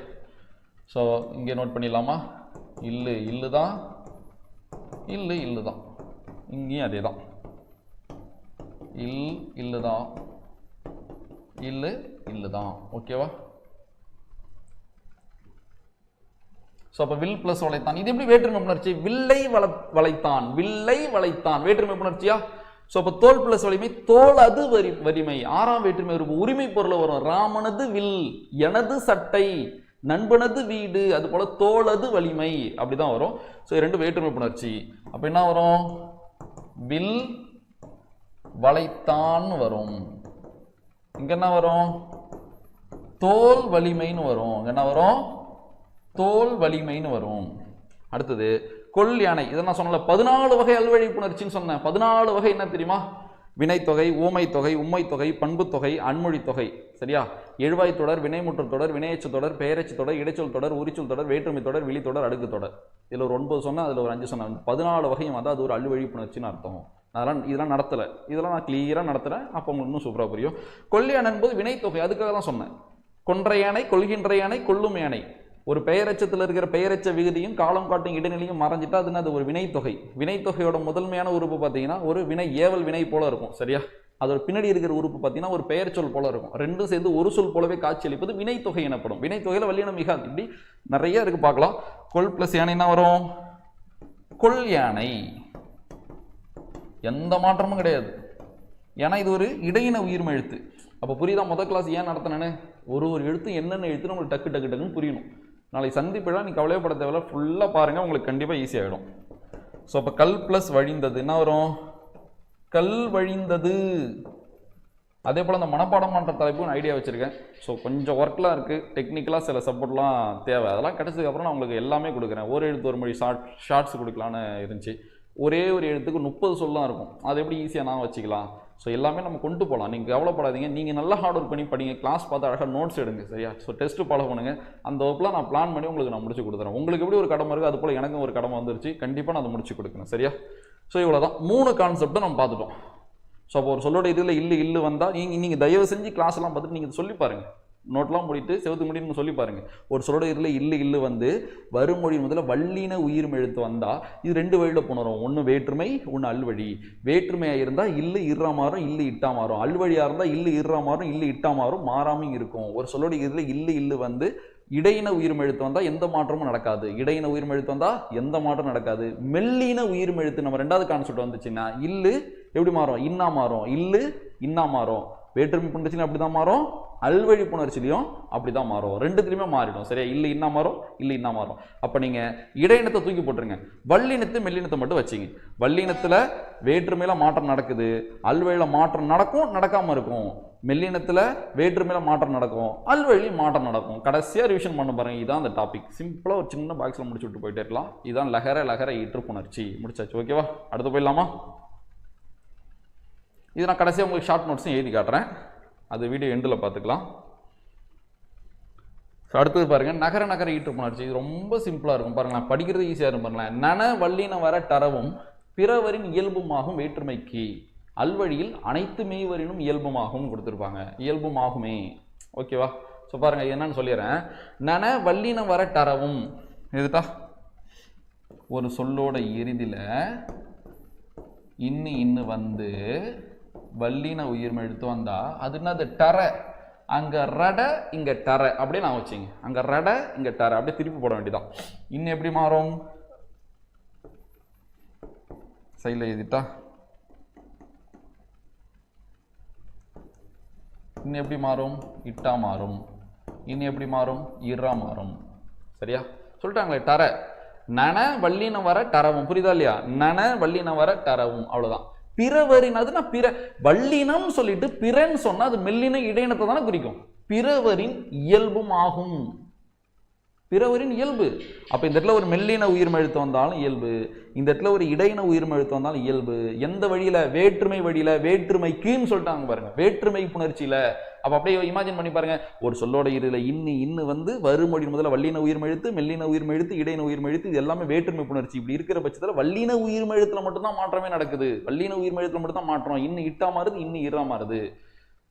ஸோ இங்கே நோட் பண்ணிடலாமா? இல்லு இல்லு தான், இல்லு இல்லு தான். இங்கேயும் அதே தான். இல்லு தான், இல்லு இல்லு தான். ஓகேவா? ஸோ அப்போ வில் பிளஸ் வளைத்தான். இது எப்படி வேற்றுமை புணர்ச்சி? வில்லை வளைத்தான், வில்லை வளைத்தான் வேற்றுமை புணர்ச்சியா? ஸோ அப்போ தோல் பிளஸ் வலிமை, தோல் அது வலிமை. ஆறாம் வேற்றுமை இருக்கும், உரிமை பொருளை வரும். ராமனது வில், எனது சட்டை, நண்பனது வீடு. அது போல தோளது வலிமை, அப்படிதான் வரும். ஸோ ரெண்டு வேற்றுமை புணர்ச்சி. அப்ப என்ன வரும்? வில் வளைத்தான் வரும். இங்க என்ன வரும்? தோல் வலிமைன்னு வரும். என்ன வரும்? தோல் வலிமைன்னு வரும். அடுத்தது கொல் யானை. இதை நான் சொன்னல 14 வகை அல்வழி புணர்ச்சின்னு சொன்னேன். 14 வகை என்ன தெரியுமா? வினைத்தொகை, ஊமை தொகை, உம்மை தொகை, பண்பு தொகை, அன்மொழி தொகை. சரியா? எழுவாய் தொடர், வினைமுற்று தொடர், வினையச்சு தொடர், பெயரச்சு தொடர், இடைச்சொல் தொடர், உரிச்சொல் தொடர், வேற்றுமை தொடர், விழி தொடர், அடுக்கு தொடர். இதுல ஒரு 9 சொன்னா அதுல ஒரு 5 சொன்னேன். 14 வகையும் வந்து அது ஒரு அல்வழி புணர்ச்சின்னு அர்த்தம். அதெல்லாம் இதெல்லாம் நடத்தல, இதெல்லாம் நான் கிளியரா நடத்துறேன். அப்போ உங்களுக்கு இன்னும் சூப்பரா புரியும். கொல்யானை என்பது வினைத்தொகை, அதுக்காக தான் சொன்னேன். கொன்ற யானை, கொள்கின்ற யானை, கொல்லும் யானை. ஒரு பெயரச்சத்தில் இருக்கிற பெயரச்ச விகுதியும் காலம் காட்டும் இடைநிலையும் மறைஞ்சிட்டா அது ஒரு வினைத்தொகை. வினைத்தொகையோட முதன்மையான உறுப்பு பார்த்தீங்கன்னா ஒரு வினை ஏவல் வினை போல இருக்கும். சரியா? அதோட பின்னாடி இருக்கிற உறுப்பு பார்த்தீங்கன்னா ஒரு பெயர் சொல் போல இருக்கும். ரெண்டும் சேர்ந்து ஒரு சொல் போலவே காட்சி அளிப்பது வினைத்தொகை எனப்படும். வினைத்தொகையில வல்லினம் மிகாது. இப்படி நிறைய இருக்கு, பார்க்கலாம். கொல் பிளஸ் யானை என்ன வரும்? கொல் யானை. எந்த மாற்றமும் கிடையாது. ஏன்னா இது ஒரு இடையின உயிர்மை எழுத்து. அப்போ புரியுதா முதல் கிளாஸ் ஏன் நடத்தினேன்னு? ஒரு எழுத்து என்னென்ன எழுத்துன்னு உங்களுக்கு டக்கு டக்கு டக்குன்னு புரியணும். நாளைக்கு சந்திப்பிடலாம் நீ கவலையப்பட தேவையில்ல, ஃபுல்லாக பாருங்கள், உங்களுக்கு கண்டிப்பாக ஈஸியாகிடும். ஸோ அப்போ கல் ப்ளஸ் வழிந்தது என்ன வரும்? கல் வழிந்தது. அதே போல் அந்த மனப்பாடம் பண்ணுற தலைப்புன்னு ஐடியா வச்சுருக்கேன். ஸோ கொஞ்சம் ஒர்க்லாம் இருக்குது, டெக்னிக்கலாக சில சப்போர்ட்லாம் தேவை. அதெல்லாம் கிடச்சதுக்கப்புறம் நான் உங்களுக்கு எல்லாமே கொடுக்குறேன். ஒரு எழுத்து ஒரு மொழி ஷார்ட்ஸ் கொடுக்கலான்னு இருந்துச்சு. ஒரே ஒரு எழுத்துக்கு 30 சொல்லாம் இருக்கும். அது எப்படி ஈஸியாக நான் வச்சுக்கலாம். ஸோ எல்லாமே நம்ம கொண்டு போகலாம். நீங்கள் கவலைப்படாதீங்க. நீங்கள் நல்லா ஹார்ட் ஒர்க் பண்ணி படிங்க, கிளாஸ் பார்த்து அழகாக நோட்ஸ் எடுங்க, சரியா? ஸோ டெஸ்ட்டு ஃபாலோ பண்ணுங்கள். அந்த வகுப்பில் நான் பிளான் பண்ணி உங்களுக்கு நான் முடிச்சு கொடுத்துறேன். உங்களுக்கு எப்படி ஒரு கடமை இருக்குது, அது போல் எனக்கும் ஒரு கடமை வந்துருச்சு. கண்டிப்பாக நான் அதை முடிச்சு கொடுக்கணும், சரியா? ஸோ இவ்வளோ தான் 3 கான்செப்ட்டை நம்ம பார்த்துட்டோம். ஸோ அப்போ ஒரு சொல்லோட இதில் இல்லு வந்தால் நீங்கள் தயவு செஞ்சு கிளாஸ்லாம் பார்த்துட்டு நீங்கள் சொல்லி பாருங்கள். நோட்லாம் முடிட்டு செவத்து முடின்னு சொல்லி பாருங்கள். ஒரு சொல்லோட இதில் இல்லு வந்து வருமொழி முதல்ல வல்லின உயிர்மை எழுத்து வந்தால் இது 2 வழியில் புணரும். ஒன்று வேற்றுமை, ஒன்று அல்வழி. வேற்றுமையாக இருந்தால் இல்லு இறா மாறும், இல்லு இட்டா மாறும். அல்வழியாக இருந்தால் இல்லு இறா மாறும், இல்லு இட்டா மாறும், மாறாமல் இருக்கும். ஒரு சொல்லோட இதில் இல்லு வந்து இடையின உயிர்மை எழுத்து வந்தால் எந்த மாற்றமும் நடக்காது. இடையின உயிர்மை எழுத்து வந்தால் எந்த மாற்றமும் நடக்காது. மெல்லின உயிர்மை எழுத்து நம்ம 2வது கான்செப்ட் வந்துச்சுன்னா இல்லு எப்படி மாறும்? இன்னா மாறும். இல்லு இன்னா மாறும். வேற்றுமை புணர்ச்சிலையும் அப்படி தான் மாறும், அல்வழி புணர்ச்சிலையும் அப்படி தான் மாறும். 2த்துலையுமே மாறிடும், சரியா? இல்லை இன்னா மாறும், இல்லை இன்னா மாறும். அப்போ நீங்கள் இடையினத்தை தூக்கி போட்டுருங்க, வல்லினத்து மெல்லினத்தை மட்டும் வச்சிங்க. வல்லினத்தில் வேற்றுமையில் மாற்றம் நடக்குது, அல்வழியில் மாற்றம் நடக்கும், நடக்காமல் இருக்கும். மெல்லினத்தில் வேற்றுமையில் மாற்றம் நடக்கும், அல்வழியில் மாற்றம் நடக்கும். கடைசியாக ரிவிஷன் பண்ண பாருங்க. இதுதான் அந்த டாபிக். சிம்பிளாக ஒரு சின்ன பாக்ஸில் முடிச்சு விட்டு போயிட்டே இருக்கலாம். இதுதான் லகர ஈற்று புணர்ச்சி. முடிச்சாச்சு, ஓகேவா? அடுத்து போயிடலாமா? இது நான் கடைசியாக உங்களுக்கு ஷார்ட் நோட்ஸும் எழுதி காட்டுறேன், அது வீடியோ எண்டில் பார்த்துக்கலாம். அடுத்தது பாருங்கள், நகர ஈற்று புணர்ச்சி. இது ரொம்ப சிம்பிளாக இருக்கும் பாருங்களேன், படிக்கிறது ஈஸியாக இருக்கும் பாருங்களேன். நன வல்லின வர டரவும் பிறவரின் இயல்புமாகும் வேற்றுமைக்கு அல்வழியில் அனைத்து மெய்வரினும் இயல்புமாகவும் கொடுத்துருப்பாங்க. இயல்புமாகுமே, ஓகேவா? ஸோ பாருங்கள் என்னன்னு சொல்லிடுறேன். நன வல்லின வர டரவும் எதுட்டா ஒரு சொல்லோட இறுதியில் இன்னு வந்து வல்லின உயிர்மை எழுத்து வந்தா அது என்னது? டர. அங்க ரட இங்க டர, அப்படியே நான் வச்சுங்க. அங்க ரட இங்க டர, அப்படியே திருப்பி போட வேண்டியதான். இன்னும் எப்படி மாறும்? சைடில் எழுதிட்டா இன்னும் எப்படி மாறும்? இட்டா மாறும். இன்னும் எப்படி மாறும்? இரா மாறும். சரியா? சொல்லிட்டாங்களே டர. நன வல்லின வர டரவும், புரியுதா இல்லையா? நன வல்லின வர டரவும், அவ்வளவுதான். பிறவரின் அதுனா பிற வல்லினம் சொல்லிட்டு பிறன்னு சொன்னா அது மெல்லின இடையினத்தை தானே குறிக்கும். பிறவரின் இயல்பும் ஆகும். பிறவரின் இயல்பு. அப்ப இந்த இடத்துல ஒரு மெல்லின உயிர்மை எழுத்து வந்தாலும் இயல்பு, இந்த இடத்துல ஒரு இடையின உயிர்மை எழுத்து வந்தாலும் இயல்பு. எந்த வழியில? வேற்றுமை வழியில. வேற்றுமைக்குன்னு சொல்லிட்டாங்க பாருங்க, வேற்றுமை புணர்ச்சியில. அப்ப அப்படியே இமேஜின் பண்ணி பாருங்க, ஒரு சொல்லோட இறுதியில இன்னு வந்து வருமொழி முதல்ல வல்லின உயிர்மை எழுத்து, மெல்லின உயிர்மை எழுத்து, இடையின உயிர்மை எழுத்து, இது எல்லாமே வேற்றுமை புணர்ச்சி. இப்படி இருக்கிற பட்சத்தில் வல்லின உயிர்மை எழுத்துல மட்டும்தான் மாற்றமே நடக்குது. வல்லின உயிர்மை எழுத்துல மட்டும் தான் மாற்றம். இன்னு இட்டா மாறுது, இன்னு இரா மாறுது.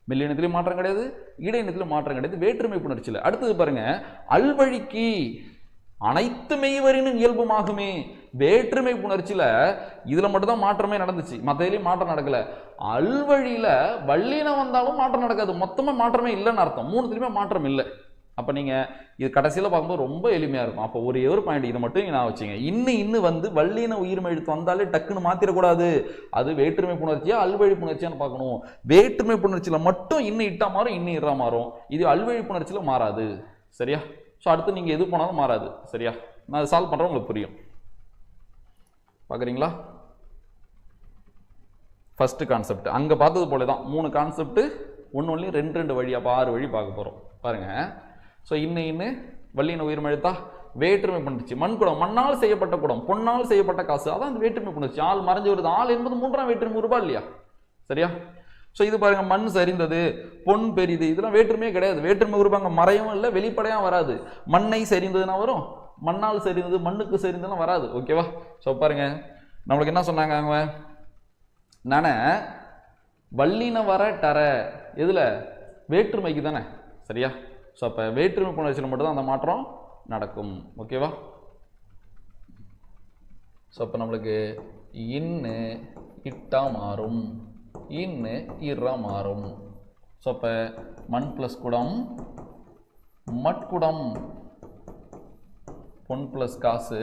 மெல்லினத்திலும் மாற்றம் கிடையாது, இடையினத்திலும் மாற்றம் கிடையாது, வேற்றுமை புணர்ச்சியில். அடுத்தது பாருங்க, அல்வழிக்கு அனைத்து மெய்வரினும் இயல்புமாகுமே. வேற்றுமை புணர்ச்சியில இதுல மட்டும் தான் மாற்றமே நடந்துச்சு, மற்றதுலயும் மாற்றம் நடக்கல. அல்வழியில வல்லினம் வந்தாலும் மாற்றம் நடக்காது, மொத்தமா மாற்றமே இல்லைன்னு அர்த்தம். 3த்துலயுமே மாற்றம் இல்லை. அப்ப நீங்க இது கடைசியில பார்க்கும்போது ரொம்ப எளிமையா இருக்கும். அப்போ ஒரே ஒரு பாயிண்ட் இதை மட்டும் நான் வச்சுங்க. இன்னு வந்து வல்லின உயிர்மை எழுத்து வந்தாலே டக்குன்னு மாத்திரக்கூடாது. அது வேற்றுமை புணர்ச்சியா அல்வழி புணர்ச்சியான்னு பார்க்கணும். வேற்றுமை புணர்ச்சியில மட்டும் இன்னு இட்டா மாறும், இன்னு இரா மாறும். இது அல்வழி புணர்ச்சியில மாறாது. சரியா? ஸோ அடுத்து நீங்க எது போனாலும் மாறாது. சரியா? நான் அதை சால்வ் பண்றேன், உங்களுக்கு புரியும். பார்க்குறீங்களா? ஃபர்ஸ்ட் கான்செப்ட் அங்க பார்த்தது போல தான் 3 கான்செப்ட், ஒன்றுலையும் 2 வழி, அப்போ 6 வழி பார்க்க போறோம். பாருங்க. ஸோ இன்னு வல்லின உயிர்மை எழுத்தா வேற்றுமை புணர்ச்சி. மண்குடம், மண்ணால் செய்யப்பட்ட குடம், பொன்னால் செய்யப்பட்ட காசு, அதான் அந்த வேற்றுமை புணர்ச்சி. ஆள் மறைஞ்சு வருது. ஆள் என்பது 3ஆம் வேற்றுமை உருவா இல்லையா? சரியா? ஸோ இது பாருங்க, மண் சரிந்தது, பொன் பெரிது, இதெல்லாம் வேற்றுமையே கிடையாது. வேற்றுமை உருவாங்க மறையவும் இல்லை, வெளிப்படையாக வராது. மண்ணை சரிந்ததுன்னா வரும், மண்ணால் சரிந்தது, மண்ணுக்கு சரிந்ததுன்னா வராது. ஓகேவா? ஸோ பாருங்க, நம்மளுக்கு என்ன சொன்னாங்க அவங்க? நான வல்லின வர டர, எதுல? வேற்றுமைக்கு தானே. சரியா? ஸோ அப்போ வேற்றுமை புணர்ச்சியில் மட்டும்தான் அந்த மாற்றம் நடக்கும். ஓகேவா? ஸோ அப்போ நம்மளுக்கு இன்னு இட்டா மாறும், இன்னு இரா மாறும். ஸோ அப்போ மண் பிளஸ் குடம் மட்குடம், பொன் பிளஸ் காசு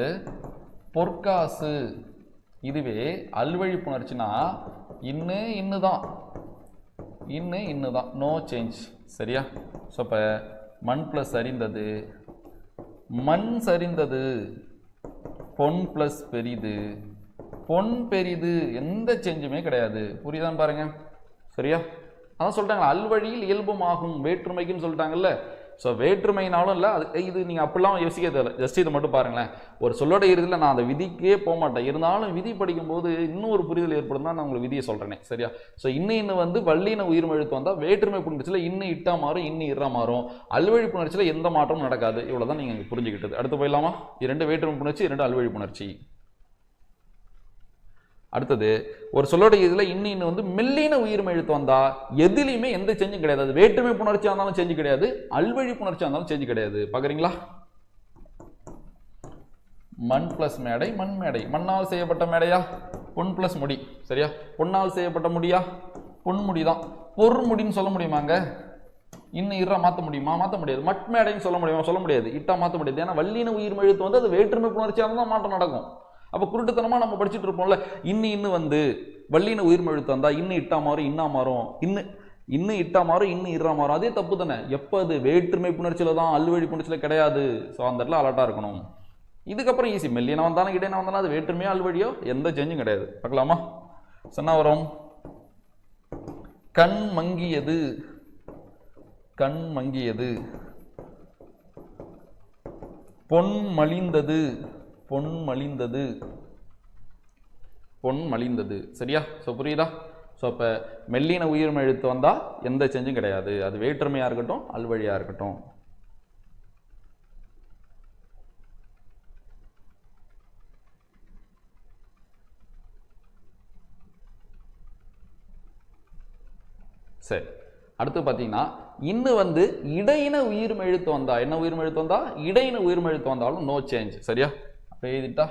பொற்காசு, இதுவே அல்வழி புணர்ச்சினா இன்னு தான், இன்னு தான், நோ சேஞ்ச். சரியா? ஸோ இப்போ மண் ப்ளஸ் சரிந்தது, மண் சரிந்தது, பொன் ப்ளஸ் பெரிது, பொன் பெரிது, எந்த சேஞ்சுமே கிடையாது. புரியுதான்னு பாருங்க. சரியா? அதான் சொல்லிட்டாங்க அல்வழியில் இயல்புமாகும் வேற்றுமைக்குன்னு சொல்லிட்டாங்கல்ல. ஸோ வேற்றுமைனாலும் இல்லை, அது இது நீங்கள் அப்படிலாம் யோசிக்க தேவை. ஜஸ்ட் இதை மட்டும் பாருங்களேன். ஒரு சொல்லோட இறுதியில் நான் அந்த விதிக்கே போக மாட்டேன், இருந்தாலும் விதி படிக்கும்போது இன்னும் ஒரு புரிதல் ஏற்படும் தான் நான் உங்களுக்கு விதியை சொல்கிறேனே. சரியா? ஸோ இன்னும் வந்து வள்ளின உயிர்மை எழுத்து வந்தால் வேற்றுமை புணர்ச்சியில் இன்னும் இட்டா மாறும், இன்னும் இறா மாறும். அல்வழி புணர்ச்சியில் எந்த மாற்றமும் நடக்காது. இவ்வளோ தான் நீங்கள் புரிஞ்சுக்கிட்டது. அடுத்து போயிடலாமா? இரண்டு வேற்றுமை புணர்ச்சி, இரண்டு அல்வழி புணர்ச்சி. அடுத்தது ஒரு சொல்லோட இதில் இன்னும் வந்து மெல்லின உயிர்மை எழுத்து வந்தா எதுலையுமே எந்த சேஞ்சும் கிடையாது. அது வேற்றுமை புணர்ச்சியாக இருந்தாலும் சேஞ்சு கிடையாது, அல்வழி புணர்ச்சியாக இருந்தாலும் சேஞ்சு கிடையாது. பார்க்குறீங்களா? மண் பிளஸ் மேடை, மண் மேடை, மண்ணால் செய்யப்பட்ட மேடையா, பொன் பிளஸ் முடி. சரியா? பொன்னால் செய்யப்பட்ட முடியா, பொன்முடி தான். பொருமுடின்னு சொல்ல முடியுமாங்க? இன்னும் இறா மாற்ற முடியுமா? மாற்ற முடியாது. மட் மேடைன்னு சொல்ல முடியுமா? சொல்ல முடியாது. இட்டா மாற்ற முடியாது. ஏன்னா வல்லின உயிர்மை எழுத்து வந்து அது வேற்றுமை புணர்ச்சியாக தான் மாற்றம் நடக்கும். அப்போ குருட்டுத்தனமாக நம்ம படிச்சுட்டு இருப்போம்ல, இன்னும் வந்து வள்ளின உயிர்மை எழுத்து வந்தா இன்னும் இட்டா மாறும், இன்னா மாறும், இன்னும் இட்டா மாறும், இன்னும் இறா மாறும். அதே தப்பு தானே. எப்போ அது வேற்றுமை புணர்ச்சியில் தான், அல்வழி புணர்ச்சியில் கிடையாது. ஸோ அந்த இடத்துல அலர்ட்டாக இருக்கணும். இதுக்கப்புறம் ஈஸி. மெல்லின வந்தாலும் இடையின வந்தாலும் அது வேற்றுமையோ அல்வழியோ எந்த சேஞ்சும் கிடையாது. பார்க்கலாமா? சொன்னா வரும். கண் மங்கியது, கண் மங்கியது, பொன் மலிந்தது, பொன் மலிந்தது, பொன் மலிந்தது. சரியா? ஸோ புரியுதா? ஸோ இப்போ மெல்லின உயிர்மை எழுத்து வந்தால் எந்த சேஞ்சும் கிடையாது. அது வேற்றுமையாக இருக்கட்டும், அல்வழியாக இருக்கட்டும். சரி, அடுத்து பார்த்தீங்கன்னா இன்னும் வந்து இடையின உயிர்மை எழுத்து வந்தா, என்ன உயிர்மை எழுத்து வந்தா? இடையின உயிர்மை எழுத்து வந்தாலும் நோ சேஞ்ச். சரியா? அப்போ எழுதிட்டா.